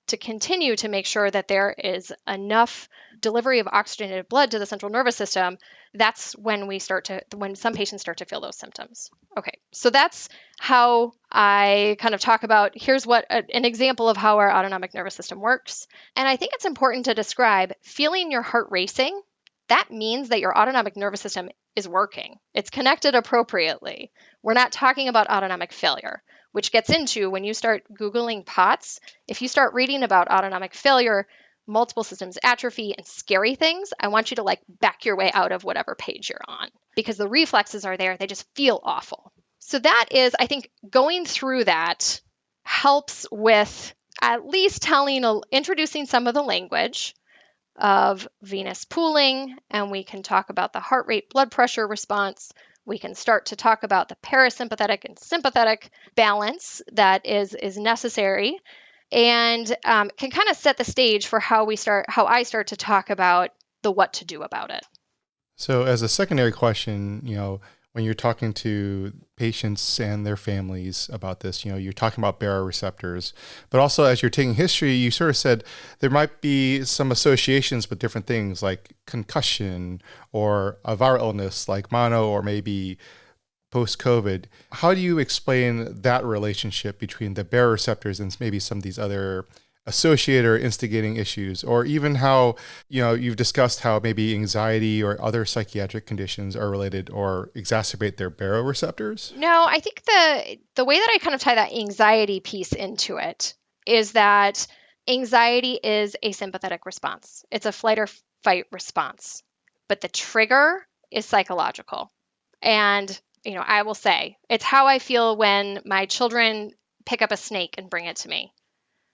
to continue to make sure that there is enough delivery of oxygenated blood to the central nervous system, that's when when some patients start to feel those symptoms. Okay, so that's how I kind of talk about, here's what an example of how our autonomic nervous system works. And I think it's important to describe feeling your heart racing. That means that your autonomic nervous system is working. It's connected appropriately. We're not talking about autonomic failure, which gets into when you start Googling POTS. If you start reading about autonomic failure, multiple systems atrophy, and scary things, I want you to back your way out of whatever page you're on, because the reflexes are there. They just feel awful. So that is, I think, going through that helps with at least introducing some of the language of venous pooling, and we can talk about the heart rate blood pressure response. We can start to talk about the parasympathetic and sympathetic balance that is necessary, and can kind of set the stage for how I start to talk about the what to do about it. So as a secondary question, when you're talking to patients and their families about this, you're talking about baroreceptors, but also as you're taking history, you sort of said there might be some associations with different things like concussion or a viral illness like mono or maybe post-COVID. How do you explain that relationship between the baroreceptors and maybe some of these other associated or instigating issues, or even how, you've discussed how maybe anxiety or other psychiatric conditions are related or exacerbate their baroreceptors? No, I think the way that I kind of tie that anxiety piece into it is that anxiety is a sympathetic response. It's a flight or fight response, but the trigger is psychological. And, I will say it's how I feel when my children pick up a snake and bring it to me.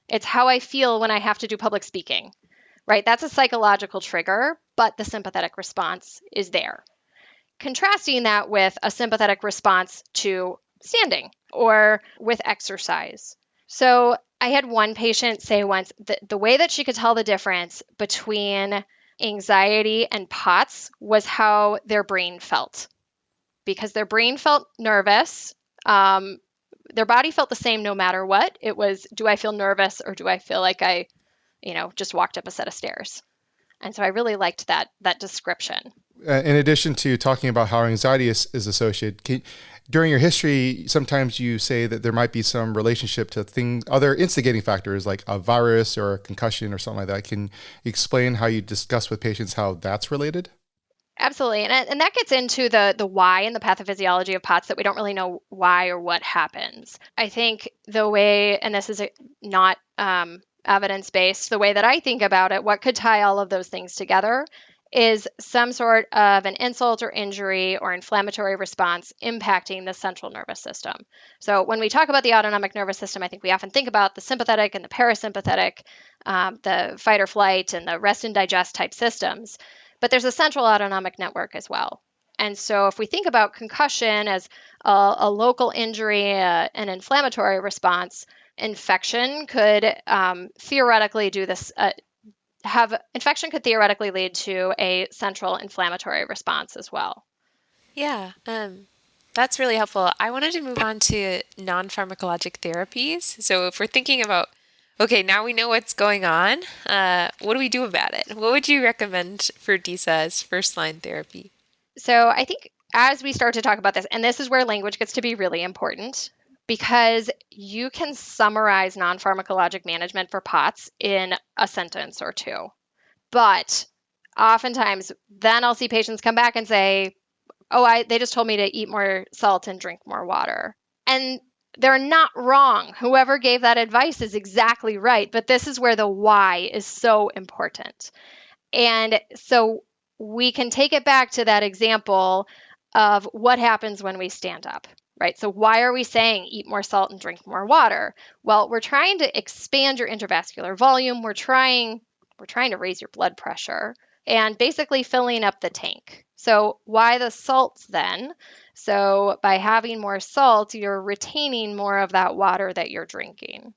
It's how I feel when I have to do public speaking, right? That's a psychological trigger, but the sympathetic response is there. Contrasting that with a sympathetic response to standing or with exercise. So I had one patient say once that the way that she could tell the difference between anxiety and POTS was how their brain felt. Because their brain felt nervous. Their body felt the same no matter what. It was, do I feel nervous or do I feel like I, just walked up a set of stairs? And so I really liked that description. In addition to talking about how anxiety is associated, during your history, sometimes you say that there might be some relationship to other instigating factors like a virus or a concussion or something like that. Can you explain how you discuss with patients how that's related? Absolutely. And that gets into the why and the pathophysiology of POTS, that we don't really know why or what happens. I think the way, and this is not evidence-based, the way that I think about it, what could tie all of those things together is some sort of an insult or injury or inflammatory response impacting the central nervous system. So when we talk about the autonomic nervous system, I think we often think about the sympathetic and the parasympathetic, the fight or flight and the rest and digest type systems. But there's a central autonomic network as well. And so if we think about concussion as a local injury, an inflammatory response, infection could theoretically do this. Infection could theoretically lead to a central inflammatory response as well. Yeah, that's really helpful. I wanted to move on to non-pharmacologic therapies. So if we're thinking about, okay, now we know what's going on, what do we do about it? What would you recommend for DISA as first-line therapy? So I think as we start to talk about this, and this is where language gets to be really important, because you can summarize non-pharmacologic management for POTS in a sentence or two. But oftentimes, then I'll see patients come back and say, they just told me to eat more salt and drink more water. And they're not wrong. Whoever gave that advice is exactly right. But this is where the why is so important. And so we can take it back to that example of what happens when we stand up, right? So why are we saying eat more salt and drink more water? Well, we're trying to expand your intravascular volume. We're trying to raise your blood pressure and basically filling up the tank. So why the salts then? So by having more salt, you're retaining more of that water that you're drinking.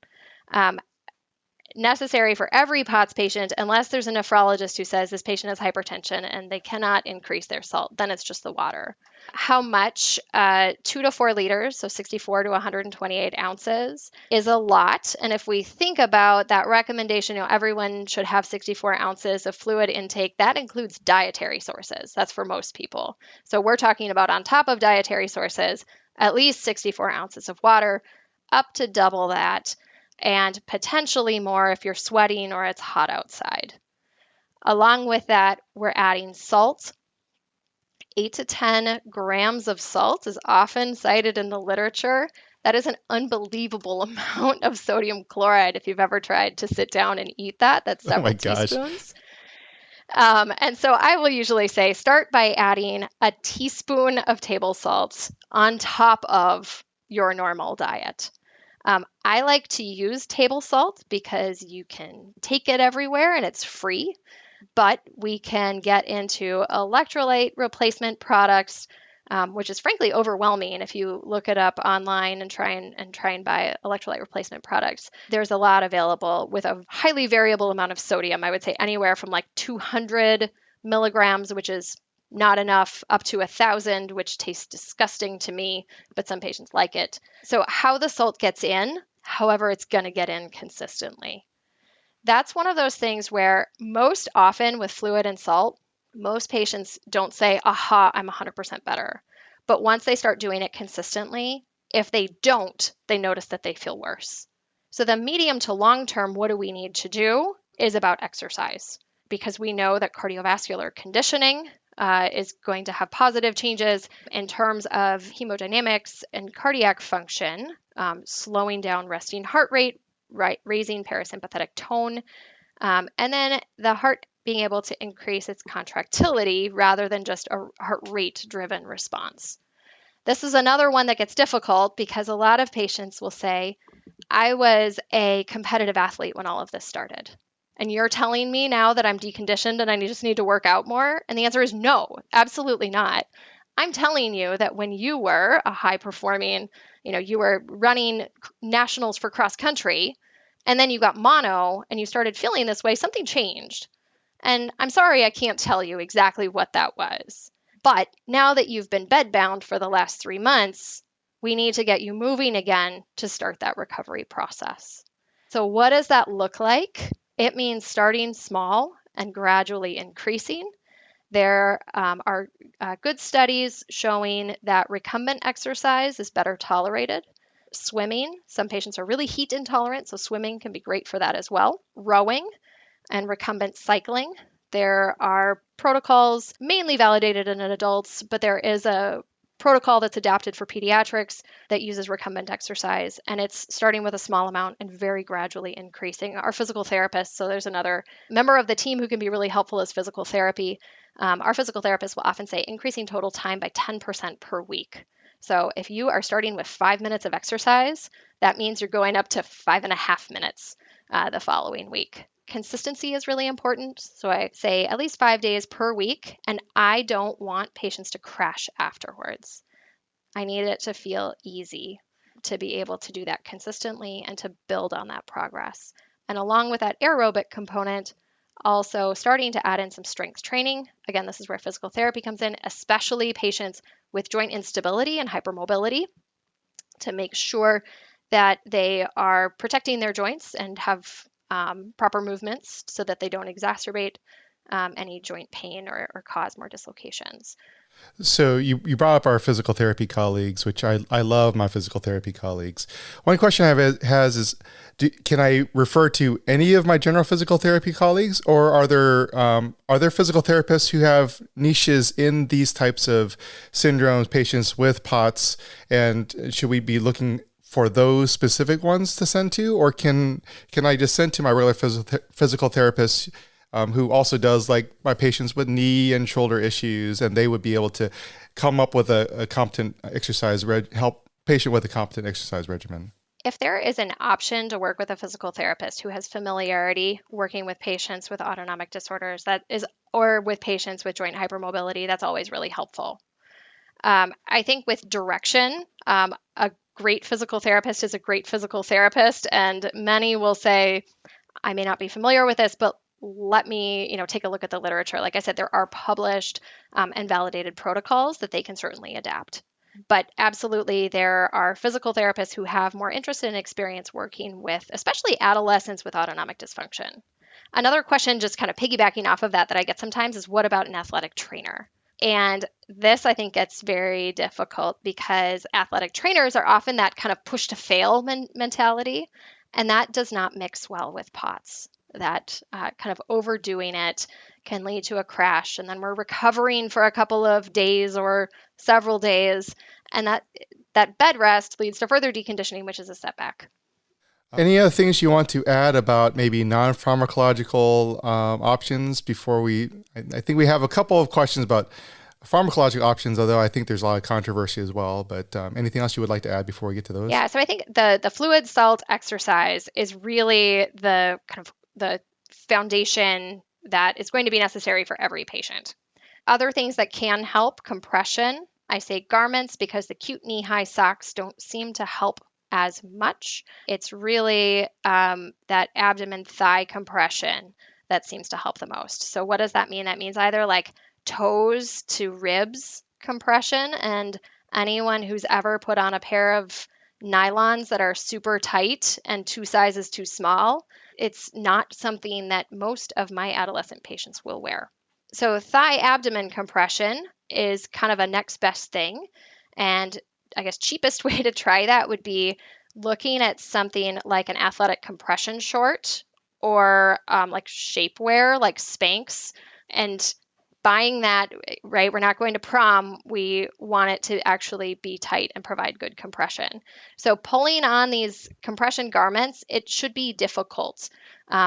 Necessary for every POTS patient, unless there's a nephrologist who says this patient has hypertension and they cannot increase their salt, then it's just the water. How much? 2 to 4 liters, so 64 to 128 ounces is a lot. And if we think about that recommendation, everyone should have 64 ounces of fluid intake. That includes dietary sources. That's for most people. So we're talking about on top of dietary sources, at least 64 ounces of water, up to double that, and potentially more if you're sweating or it's hot outside. Along with that, we're adding salt. 8 to 10 grams of salt is often cited in the literature. That is an unbelievable amount of sodium chloride. If you've ever tried to sit down and eat that, that's several teaspoons. And so I will usually say start by adding a teaspoon of table salt on top of your normal diet. I like to use table salt because you can take it everywhere and it's free, but we can get into electrolyte replacement products, which is frankly overwhelming if you look it up online and try and buy electrolyte replacement products. There's a lot available with a highly variable amount of sodium. I would say anywhere from like 200 milligrams, which is not enough, up to 1,000, which tastes disgusting to me, but some patients like it. So how the salt gets in, however, it's going to get in consistently. That's one of those things where most often with fluid and salt, most patients don't say, aha, I'm 100% better. But once they start doing it consistently, if they don't, they notice that they feel worse. So the medium to long term, what do we need to do is about exercise, because we know that cardiovascular conditioning is going to have positive changes in terms of hemodynamics and cardiac function, slowing down resting heart rate, raising parasympathetic tone, and then the heart being able to increase its contractility rather than just a heart rate driven response. This is another one that gets difficult because a lot of patients will say, I was a competitive athlete when all of this started. And you're telling me now that I'm deconditioned and I just need to work out more? And the answer is no, absolutely not. I'm telling you that when you were a high performing, you were running nationals for cross country, and then you got mono and you started feeling this way, something changed. And I'm sorry, I can't tell you exactly what that was. But now that you've been bedbound for the last 3 months, we need to get you moving again to start that recovery process. So what does that look like? It means starting small and gradually increasing. There are good studies showing that recumbent exercise is better tolerated. Swimming, some patients are really heat intolerant, so swimming can be great for that as well. Rowing and recumbent cycling. There are protocols mainly validated in adults, but there is a protocol that's adapted for pediatrics that uses recumbent exercise. And it's starting with a small amount and very gradually increasing. Our physical therapist, so there's another member of the team who can be really helpful as physical therapy. Our physical therapist will often say increasing total time by 10% per week. So if you are starting with 5 minutes of exercise, that means you're going up to 5.5 minutes the following week. Consistency is really important. So I say at least 5 days per week, and I don't want patients to crash afterwards. I need it to feel easy to be able to do that consistently and to build on that progress. And along with that aerobic component, also starting to add in some strength training. Again, this is where physical therapy comes in, especially patients with joint instability and hypermobility, to make sure that they are protecting their joints and have proper movements so that they don't exacerbate any joint pain or cause more dislocations. So you brought up our physical therapy colleagues, which I love my physical therapy colleagues. One question I is, can I refer to any of my general physical therapy colleagues, or are there physical therapists who have niches in these types of syndromes, patients with POTS, and should we be looking for those specific ones to send to, or can I just send to my regular physical therapist who also does like my patients with knee and shoulder issues, and they would be able to come up with a competent exercise, help patient with a competent exercise regimen? If there is an option to work with a physical therapist who has familiarity working with patients with autonomic disorders, or with patients with joint hypermobility, that's always really helpful. I think with direction, a great physical therapist is a great physical therapist, and many will say, I may not be familiar with this, but let me, take a look at the literature. Like I said, there are published and validated protocols that they can certainly adapt. But absolutely, there are physical therapists who have more interest and experience working with, especially adolescents with autonomic dysfunction. Another question, just kind of piggybacking off of that I get sometimes is, what about an athletic trainer? And this, I think, gets very difficult because athletic trainers are often that kind of push to fail mentality, and that does not mix well with POTS. That kind of overdoing it can lead to a crash, and then we're recovering for a couple of days or several days, and that bed rest leads to further deconditioning, which is a setback. Any other things you want to add about maybe non-pharmacological options before I think we have a couple of questions about pharmacological options, although I think there's a lot of controversy as well. But anything else you would like to add before we get to those? Yeah, so I think the fluid salt exercise is really the kind of the foundation that is going to be necessary for every patient. Other things that can help: compression. I say garments because the cute knee-high socks don't seem to help as much. It's really that abdomen thigh compression that seems to help the most. So what does that mean? That means either like toes to ribs compression, and anyone who's ever put on a pair of nylons that are super tight and 2 sizes too small, it's not something that most of my adolescent patients will wear. So thigh abdomen compression is kind of a next best thing. And I guess cheapest way to try that would be looking at something like an athletic compression short, or like shapewear, like Spanx, and buying that, right? We're not going to prom. We want it to actually be tight and provide good compression. So pulling on these compression garments, it should be difficult.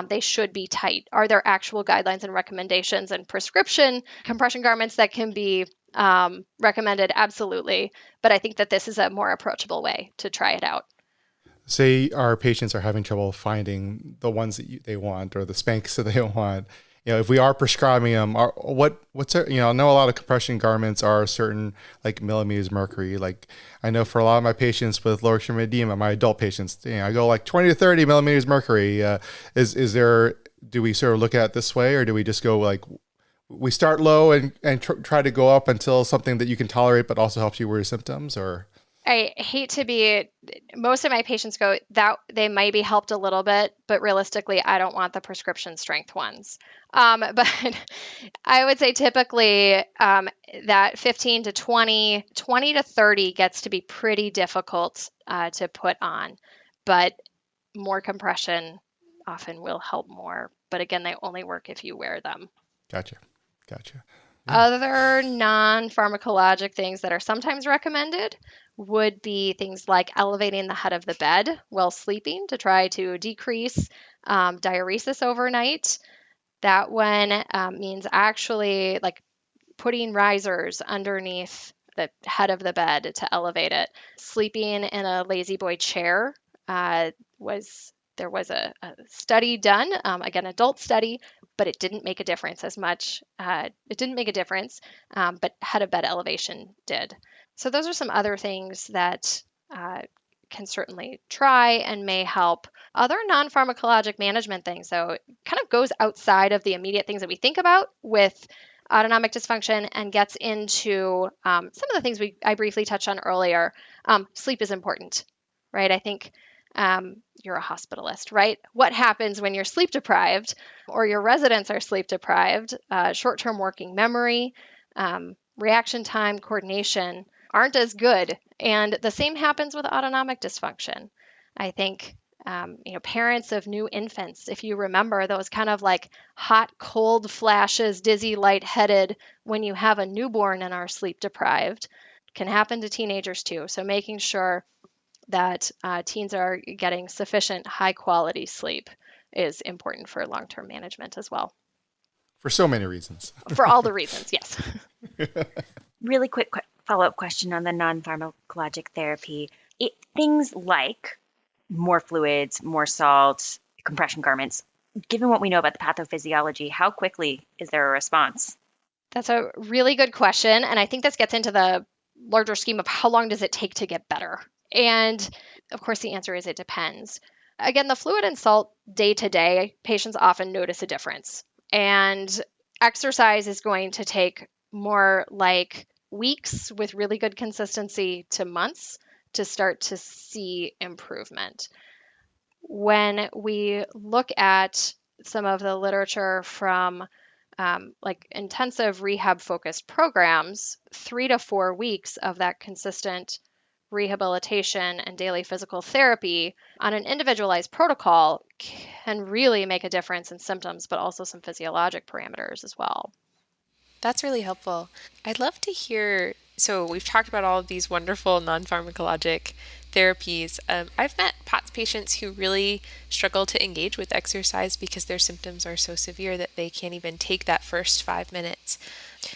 They should be tight. Are there actual guidelines and recommendations and prescription compression garments that can be recommended? Absolutely. But I think that this is a more approachable way to try it out. Say our patients are having trouble finding the ones that they want, or the Spanx that they want. If we are prescribing them, I know a lot of compression garments are certain like millimeters mercury. Like I know for a lot of my patients with lower extremity edema, my adult patients, I go like 20 to 30 millimeters mercury. Do we sort of look at it this way, or do we just go like, we start low and try to go up until something that you can tolerate, but also helps you with your symptoms? Or I hate to be, most of my patients go that they might be helped a little bit, but realistically, I don't want the prescription strength ones. But I would say typically that 15 to 20 to 30 gets to be pretty difficult to put on, but more compression often will help more. But again, they only work if you wear them. Gotcha. Other non-pharmacologic things that are sometimes recommended would be things like elevating the head of the bed while sleeping to try to decrease diuresis overnight. That one means actually like putting risers underneath the head of the bed to elevate it. Sleeping in a lazy boy chair there was a study done, again, adult study, but it didn't make a difference as much. It didn't make a difference, but head of bed elevation did. So those are some other things that can certainly try and may help. Other non-pharmacologic management things, though, it kind of goes outside of the immediate things that we think about with autonomic dysfunction and gets into some of the things I briefly touched on earlier. Sleep is important, right? I think you're a hospitalist, right? What happens when you're sleep deprived or your residents are sleep deprived? Short-term working memory, reaction time, coordination aren't as good. And the same happens with autonomic dysfunction. I think parents of new infants, if you remember those kind of like hot, cold flashes, dizzy, lightheaded when you have a newborn and are sleep deprived, can happen to teenagers too. So making sure that teens are getting sufficient high quality sleep is important for long-term management as well. For so many reasons. For all the reasons, yes. Really quick follow-up question on the non-pharmacologic therapy. Things like more fluids, more salt, compression garments. Given what we know about the pathophysiology, how quickly is there a response? That's a really good question. And I think this gets into the larger scheme of how long does it take to get better? And of course, the answer is it depends. Again, the fluid and salt day to day, patients often notice a difference. And exercise is going to take more like weeks with really good consistency to months to start to see improvement. When we look at some of the literature from like intensive rehab focused programs, 3 to 4 weeks of that consistent rehabilitation and daily physical therapy on an individualized protocol can really make a difference in symptoms, but also some physiologic parameters as well. That's really helpful. I'd love to hear, so we've talked about all of these wonderful non-pharmacologic therapies. I've met POTS patients who really struggle to engage with exercise because their symptoms are so severe that they can't even take that first 5 minutes.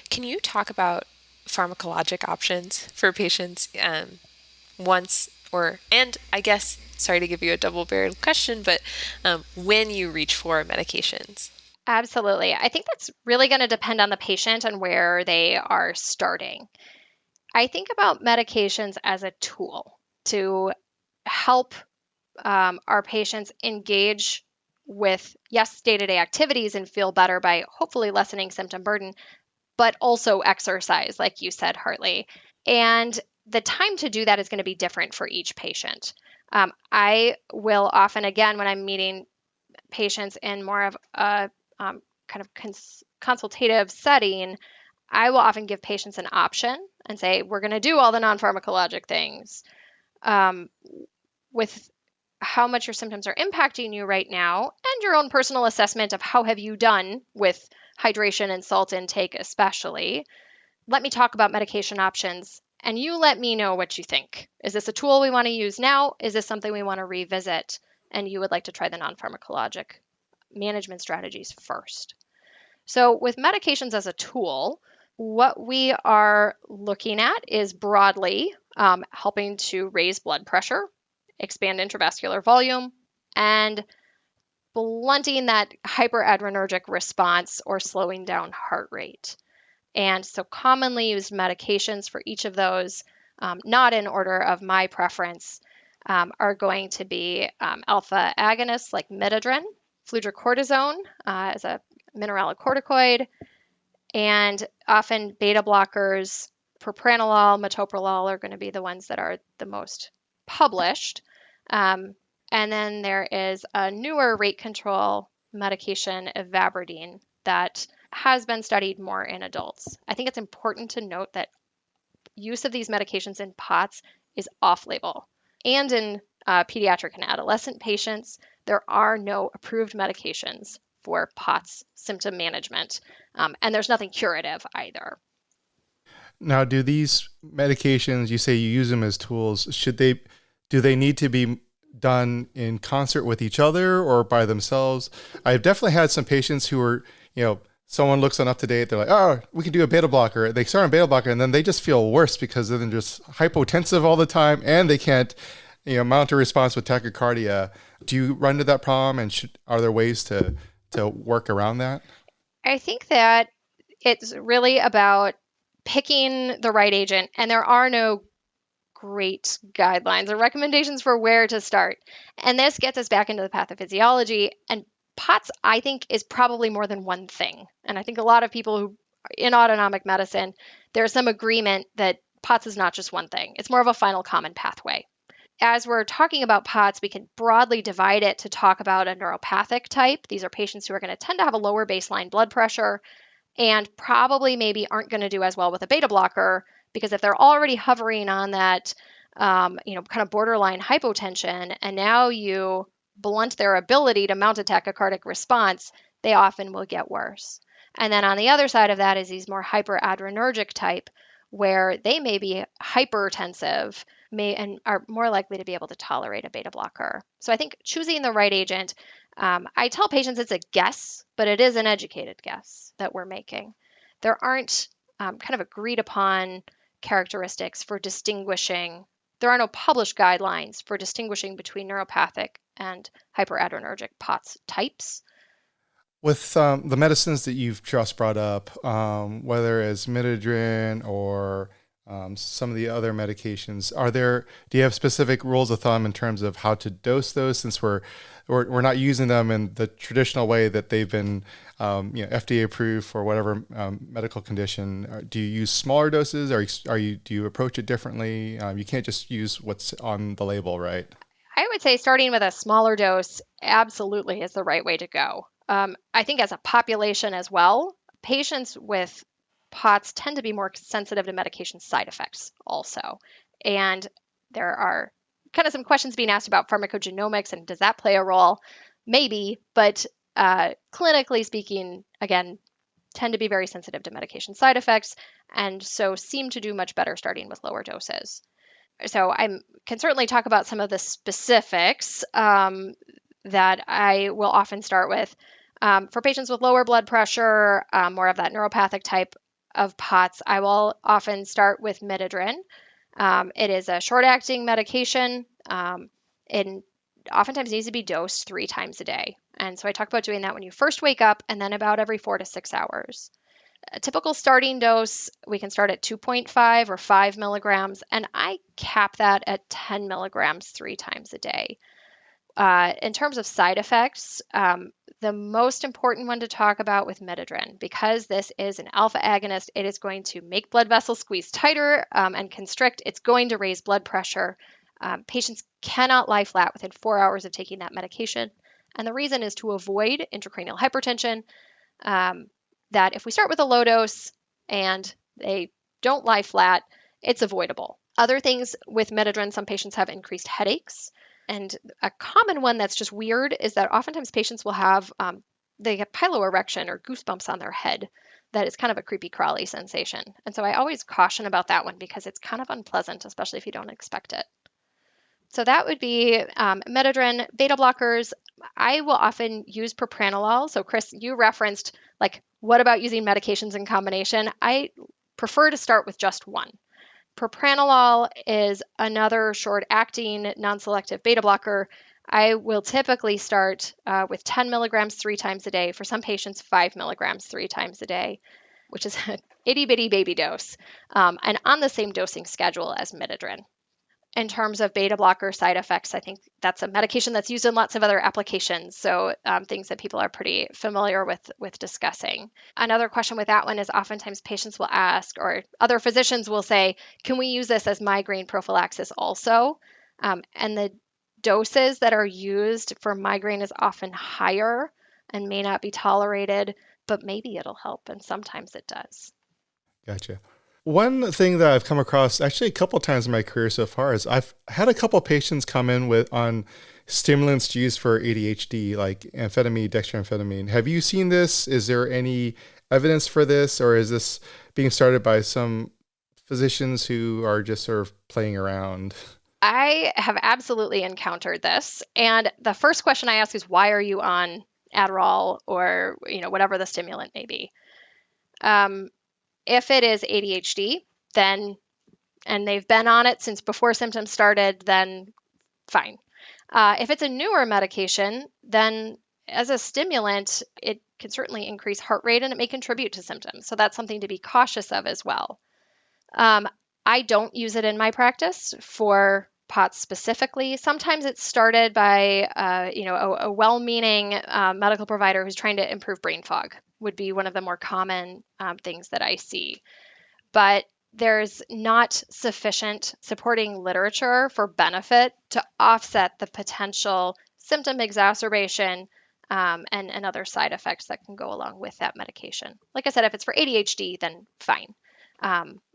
Can you talk about pharmacologic options for patients and I guess, sorry to give you a double-barreled question, but when you reach for medications? Absolutely. I think that's really going to depend on the patient and where they are starting. I think about medications as a tool to help our patients engage with, yes, day-to-day activities and feel better by hopefully lessening symptom burden, but also exercise, like you said, Hartley. And the time to do that is going to be different for each patient. I will often, again, when I'm meeting patients in more of a kind of consultative setting, I will often give patients an option and say, we're going to do all the non-pharmacologic things with how much your symptoms are impacting you right now and your own personal assessment of how have you done with hydration and salt intake especially. Let me talk about medication options and you let me know what you think. Is this a tool we want to use now? Is this something we want to revisit? And you would like to try the non-pharmacologic management strategies first. So with medications as a tool, what we are looking at is broadly helping to raise blood pressure, expand intravascular volume, and blunting that hyperadrenergic response or slowing down heart rate. And so commonly used medications for each of those, not in order of my preference, are going to be alpha agonists like midodrine, fludrocortisone as a mineralocorticoid, and often beta blockers, propranolol, metoprolol are going to be the ones that are the most published. And then there is a newer rate control medication, ivabradine, that has been studied more in adults. I think it's important to note that use of these medications in POTS is off-label. And in pediatric and adolescent patients, there are no approved medications for POTS symptom management. And there's nothing curative either. Now, do these medications, you say you use them as tools, do they need to be done in concert with each other or by themselves? I've definitely had some patients who are, someone looks on Up to Date, they're like, oh, we can do a beta blocker. They start on beta blocker and then they just feel worse because they're just hypotensive all the time and they can't, mount a response with tachycardia. Do you run into that problem, and are there ways to work around that? I think that it's really about picking the right agent, and there are no great guidelines or recommendations for where to start. And this gets us back into the pathophysiology. And POTS, I think, is probably more than one thing. And I think a lot of people who in autonomic medicine, there's some agreement that POTS is not just one thing. It's more of a final common pathway. As we're talking about POTS, we can broadly divide it to talk about a neuropathic type. These are patients who are going to tend to have a lower baseline blood pressure and probably maybe aren't going to do as well with a beta blocker, because if they're already hovering on that, kind of borderline hypotension, and now you blunt their ability to mount a tachycardic response, they often will get worse. And then on the other side of that is these more hyperadrenergic type, where they may be hypertensive, and are more likely to be able to tolerate a beta blocker. So I think choosing the right agent, I tell patients it's a guess, but it is an educated guess that we're making. There aren't kind of agreed upon characteristics for distinguishing. There are no published guidelines for distinguishing between neuropathic and hyperadrenergic POTS types. With the medicines that you've just brought up, whether it's midodrine or some of the other medications, do you have specific rules of thumb in terms of how to dose those, since we're not using them in the traditional way that they've been FDA approved for whatever medical condition? Do you use smaller doses, or do you approach it differently? You can't just use what's on the label, right? I would say starting with a smaller dose absolutely is the right way to go. I think as a population as well, patients with POTS tend to be more sensitive to medication side effects also. And there are kind of some questions being asked about pharmacogenomics, and does that play a role? Maybe, but clinically speaking, again, tend to be very sensitive to medication side effects, and so seem to do much better starting with lower doses. So I can certainly talk about some of the specifics that I will often start with. For patients with lower blood pressure, more of that neuropathic type of POTS, I will often start with midodrine. It is a short-acting medication. It oftentimes needs to be dosed 3 times a day. And so I talk about doing that when you first wake up and then about every 4 to 6 hours. A typical starting dose, we can start at 2.5 or 5 milligrams, and I cap that at 10 milligrams 3 times a day. In terms of side effects, the most important one to talk about with midodrine, because this is an alpha agonist, it is going to make blood vessels squeeze tighter and constrict. It's going to raise blood pressure. Patients cannot lie flat within 4 hours of taking that medication. And the reason is to avoid intracranial hypertension, that if we start with a low dose and they don't lie flat, it's avoidable. Other things with midodrine, some patients have increased headaches. And a common one that's just weird is that oftentimes patients will have, they get piloerection or goosebumps on their head. That is kind of a creepy crawly sensation. And so I always caution about that one because it's kind of unpleasant, especially if you don't expect it. So that would be midodrine. Beta blockers, I will often use propranolol. So Chris, you referenced, what about using medications in combination? I prefer to start with just one. Propranolol is another short-acting, non-selective beta blocker. I will typically start with 10 milligrams 3 times a day. For some patients, 5 milligrams 3 times a day, which is an itty-bitty baby dose, and on the same dosing schedule as midodrine. In terms of beta blocker side effects, I think that's a medication that's used in lots of other applications, so things that people are pretty familiar with discussing. Another question with that one is oftentimes patients will ask, or other physicians will say, can we use this as migraine prophylaxis also? And the doses that are used for migraine is often higher and may not be tolerated, but maybe it'll help, and sometimes it does. Gotcha. One thing that I've come across actually a couple of times in my career so far is I've had a couple of patients come in on stimulants used for ADHD, like amphetamine, dextroamphetamine. Have you seen this? Is there any evidence for this, or is this being started by some physicians who are just sort of playing around? I have absolutely encountered this. And the first question I ask is, why are you on Adderall or, whatever the stimulant may be? If it is ADHD, then, and they've been on it since before symptoms started, then fine. If it's a newer medication, then as a stimulant, it can certainly increase heart rate and it may contribute to symptoms. So that's something to be cautious of as well. I don't use it in my practice for POTS specifically. Sometimes it's started by, a well-meaning medical provider who's trying to improve brain fog would be one of the more common things that I see. But there's not sufficient supporting literature for benefit to offset the potential symptom exacerbation and other side effects that can go along with that medication. Like I said, if it's for ADHD, then fine.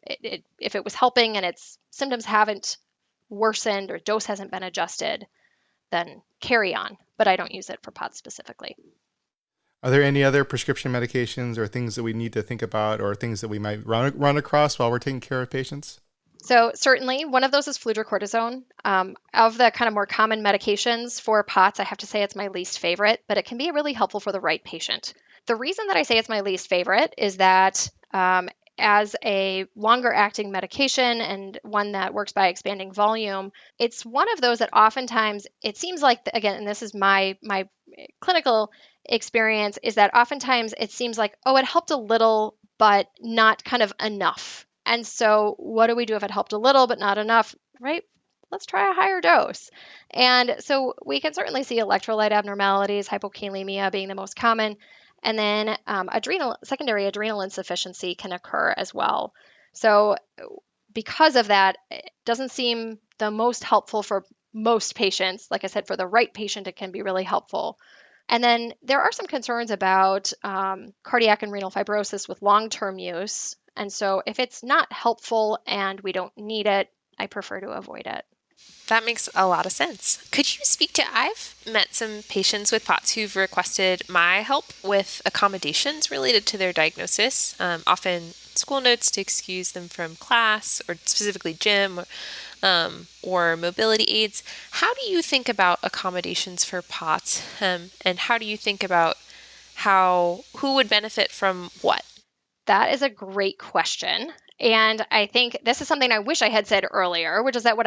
If it was helping and its symptoms haven't worsened or dose hasn't been adjusted, then carry on. But I don't use it for POTS specifically. Are there any other prescription medications or things that we need to think about, or things that we might run across while we're taking care of patients? So certainly one of those is fludrocortisone. Of the kind of more common medications for POTS, I have to say it's my least favorite, but it can be really helpful for the right patient. The reason that I say it's my least favorite is that as a longer acting medication and one that works by expanding volume, it's one of those that oftentimes it seems like, again, and this is my clinical experience, is that oftentimes it seems like, oh, it helped a little, but not kind of enough. And so what do we do if it helped a little, but not enough, right? Let's try a higher dose. And so we can certainly see electrolyte abnormalities, hypokalemia being the most common. And then secondary adrenal insufficiency can occur as well. So because of that, it doesn't seem the most helpful for most patients. Like I said, for the right patient, it can be really helpful. And then there are some concerns about cardiac and renal fibrosis with long-term use. And so if it's not helpful and we don't need it, I prefer to avoid it. That makes a lot of sense. Could you speak to, I've met some patients with POTS who've requested my help with accommodations related to their diagnosis, often school notes to excuse them from class or specifically gym or mobility aids. How do you think about accommodations for POTS and how do you think about who would benefit from what? That is a great question. And I think this is something I wish I had said earlier, which is that when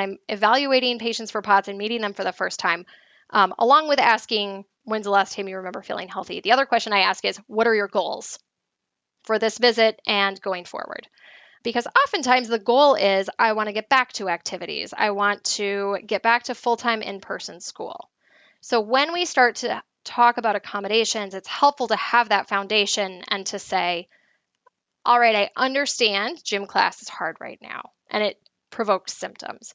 I'm evaluating patients for POTS and meeting them for the first time, along with asking, when's the last time you remember feeling healthy? The other question I ask is, what are your goals for this visit and going forward? Because oftentimes the goal is, I want to get back to activities. I want to get back to full-time in-person school. So when we start to talk about accommodations, it's helpful to have that foundation and to say, all right, I understand gym class is hard right now and it provokes symptoms.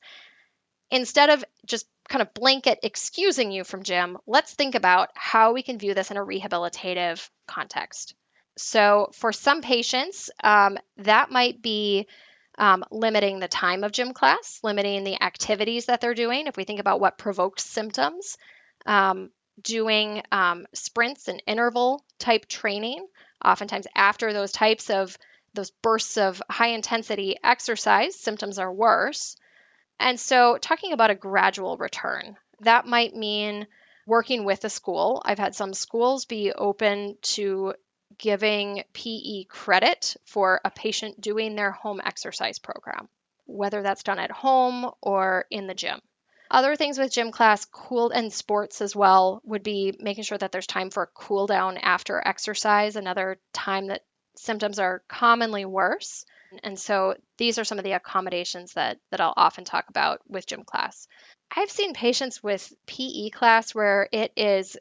Instead of just kind of blanket excusing you from gym, let's think about how we can view this in a rehabilitative context. So for some patients, that might be limiting the time of gym class, limiting the activities that they're doing. If we think about what provokes symptoms, doing sprints and interval type training. Oftentimes after those bursts of high intensity exercise, symptoms are worse. And so talking about a gradual return, that might mean working with a school. I've had some schools be open to giving PE credit for a patient doing their home exercise program, whether that's done at home or in the gym. Other things with gym class, and sports as well, would be making sure that there's time for a cool down after exercise, another time that symptoms are commonly worse. And so these are some of the accommodations that I'll often talk about with gym class. I've seen patients with PE class where it is,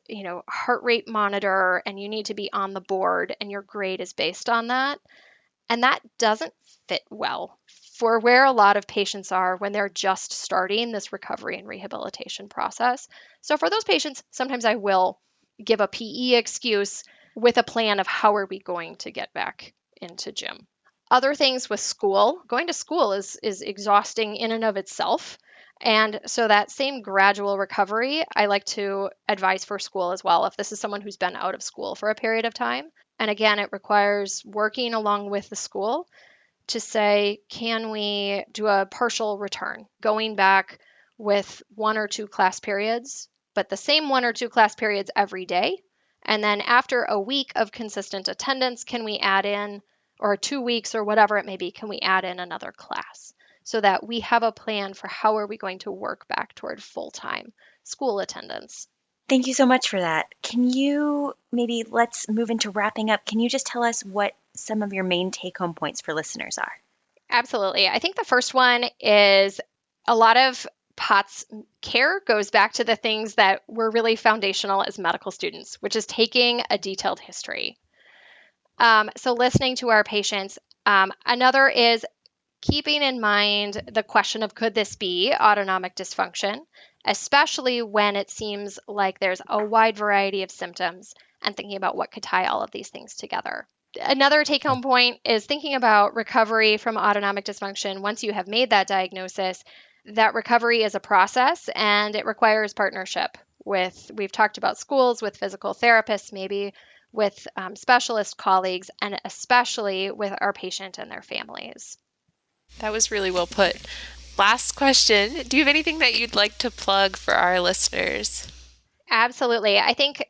heart rate monitor and you need to be on the board and your grade is based on that. And that doesn't fit well for where a lot of patients are when they're just starting this recovery and rehabilitation process. So for those patients, sometimes I will give a PE excuse with a plan of how are we going to get back into gym. Other things with school, going to school is exhausting in and of itself. And so that same gradual recovery, I like to advise for school as well, if this is someone who's been out of school for a period of time. And again, it requires working along with the school to say, can we do a partial return, going back with 1 or 2 class periods, but the same 1 or 2 class periods every day? And then after a week of consistent attendance, can we add in, or 2 weeks or whatever it may be, can we add in another class so that we have a plan for how are we going to work back toward full-time school attendance? Thank you so much for that. Can you maybe, let's move into wrapping up. Can you just tell us what some of your main take-home points for listeners are? Absolutely. I think the first one is a lot of POTS care goes back to the things that were really foundational as medical students, which is taking a detailed history. So listening to our patients. Another is keeping in mind the question of, could this be autonomic dysfunction, especially when it seems like there's a wide variety of symptoms, and thinking about what could tie all of these things together. Another take-home point is thinking about recovery from autonomic dysfunction. Once you have made that diagnosis, that recovery is a process and it requires partnership with, we've talked about schools, with physical therapists, maybe with specialist colleagues, and especially with our patient and their families. That was really well put. Last question. Do you have anything that you'd like to plug for our listeners? Absolutely. I think,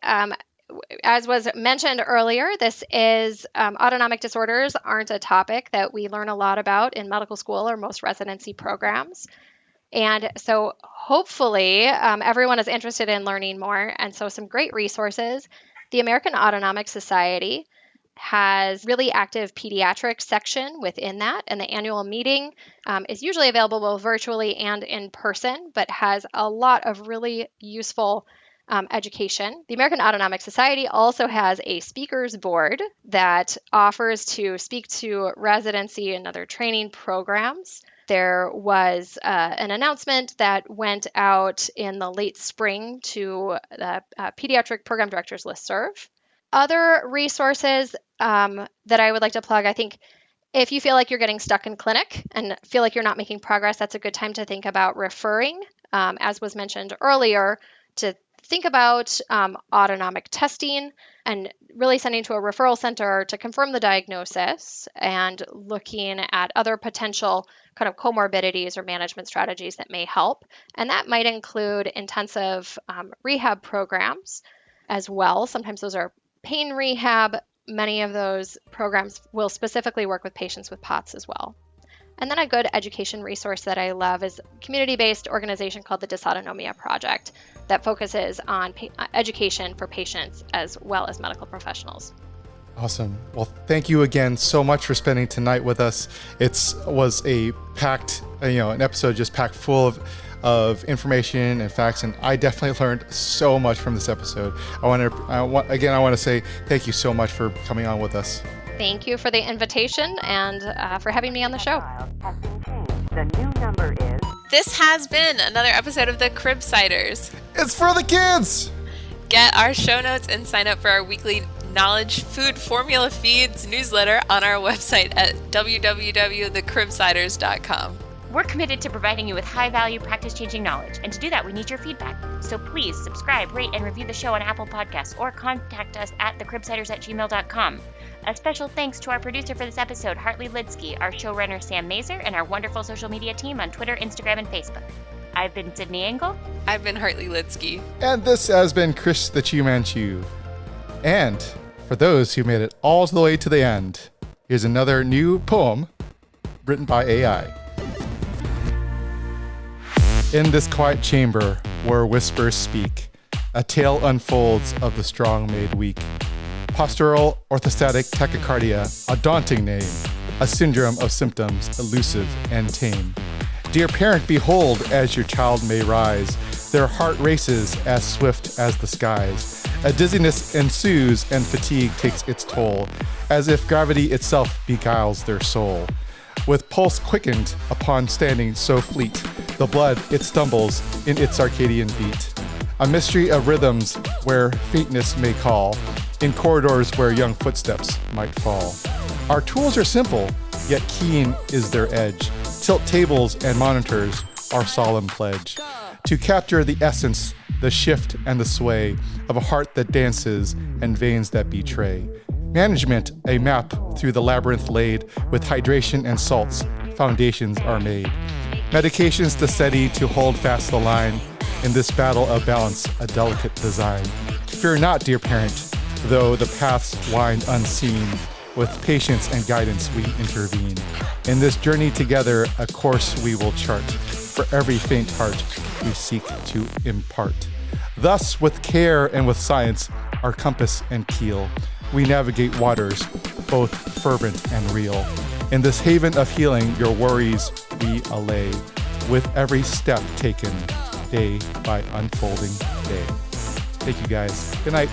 as was mentioned earlier, this is autonomic disorders aren't a topic that we learn a lot about in medical school or most residency programs. And so hopefully everyone is interested in learning more. And so some great resources. The American Autonomic Society has really active pediatric section within that. And the annual meeting is usually available both virtually and in person, but has a lot of really useful education. The American Autonomic Society also has a speakers board that offers to speak to residency and other training programs. There was an announcement that went out in the late spring to the Pediatric Program Directors listserv. Other resources that I would like to plug, I think if you feel like you're getting stuck in clinic and feel like you're not making progress, that's a good time to think about referring, as was mentioned earlier, to think about autonomic testing and really sending to a referral center to confirm the diagnosis and looking at other potential kind of comorbidities or management strategies that may help. And that might include intensive rehab programs as well. Sometimes those are pain rehab. Many of those programs will specifically work with patients with POTS as well. And then a good education resource that I love is a community-based organization called the Dysautonomia Project that focuses on education for patients as well as medical professionals. Awesome. Well, thank you again so much for spending tonight with us. It was a packed, an episode just packed full of information and facts, and I definitely learned so much from this episode. I want to say thank you so much for coming on with us. Thank you for the invitation and for having me on the show. The new number is... This has been another episode of the Cribsiders. It's for the kids! Get our show notes and sign up for our weekly Knowledge Food Formula Feeds newsletter on our website at www.thecribsiders.com. We're committed to providing you with high-value, practice-changing knowledge, and to do that, we need your feedback. So please subscribe, rate, and review the show on Apple Podcasts, or contact us at thecribsiders@gmail.com. A special thanks to our producer for this episode, Hartley Lidsky, our showrunner, Sam Mazer, and our wonderful social media team on Twitter, Instagram, and Facebook. I've been Sydney Engel. I've been Hartley Lidsky. And this has been Chris the Chew Man Chew. And for those who made it all the way to the end, here's another new poem written by AI. In this quiet chamber where whispers speak, a tale unfolds of the strong made weak. Postural orthostatic tachycardia, a daunting name, a syndrome of symptoms elusive and tame. Dear parent, behold as your child may rise, their heart races as swift as the skies. A dizziness ensues and fatigue takes its toll, as if gravity itself beguiles their soul. With pulse quickened upon standing so fleet, the blood it stumbles in its circadian beat. A mystery of rhythms where faintness may call, in corridors where young footsteps might fall. Our tools are simple, yet keen is their edge. Tilt tables and monitors, our solemn pledge. To capture the essence, the shift, and the sway of a heart that dances and veins that betray. Management, a map through the labyrinth laid with hydration and salts, foundations are made. Medications to steady to hold fast the line. In this battle of balance, a delicate design. Fear not, dear parent, though the paths wind unseen. With patience and guidance we intervene. In this journey together, a course we will chart. For every faint heart we seek to impart. Thus, with care and with science, our compass and keel, we navigate waters, both fervent and real. In this haven of healing, your worries we allay, with every step taken, day by unfolding day. Thank you guys. Good night.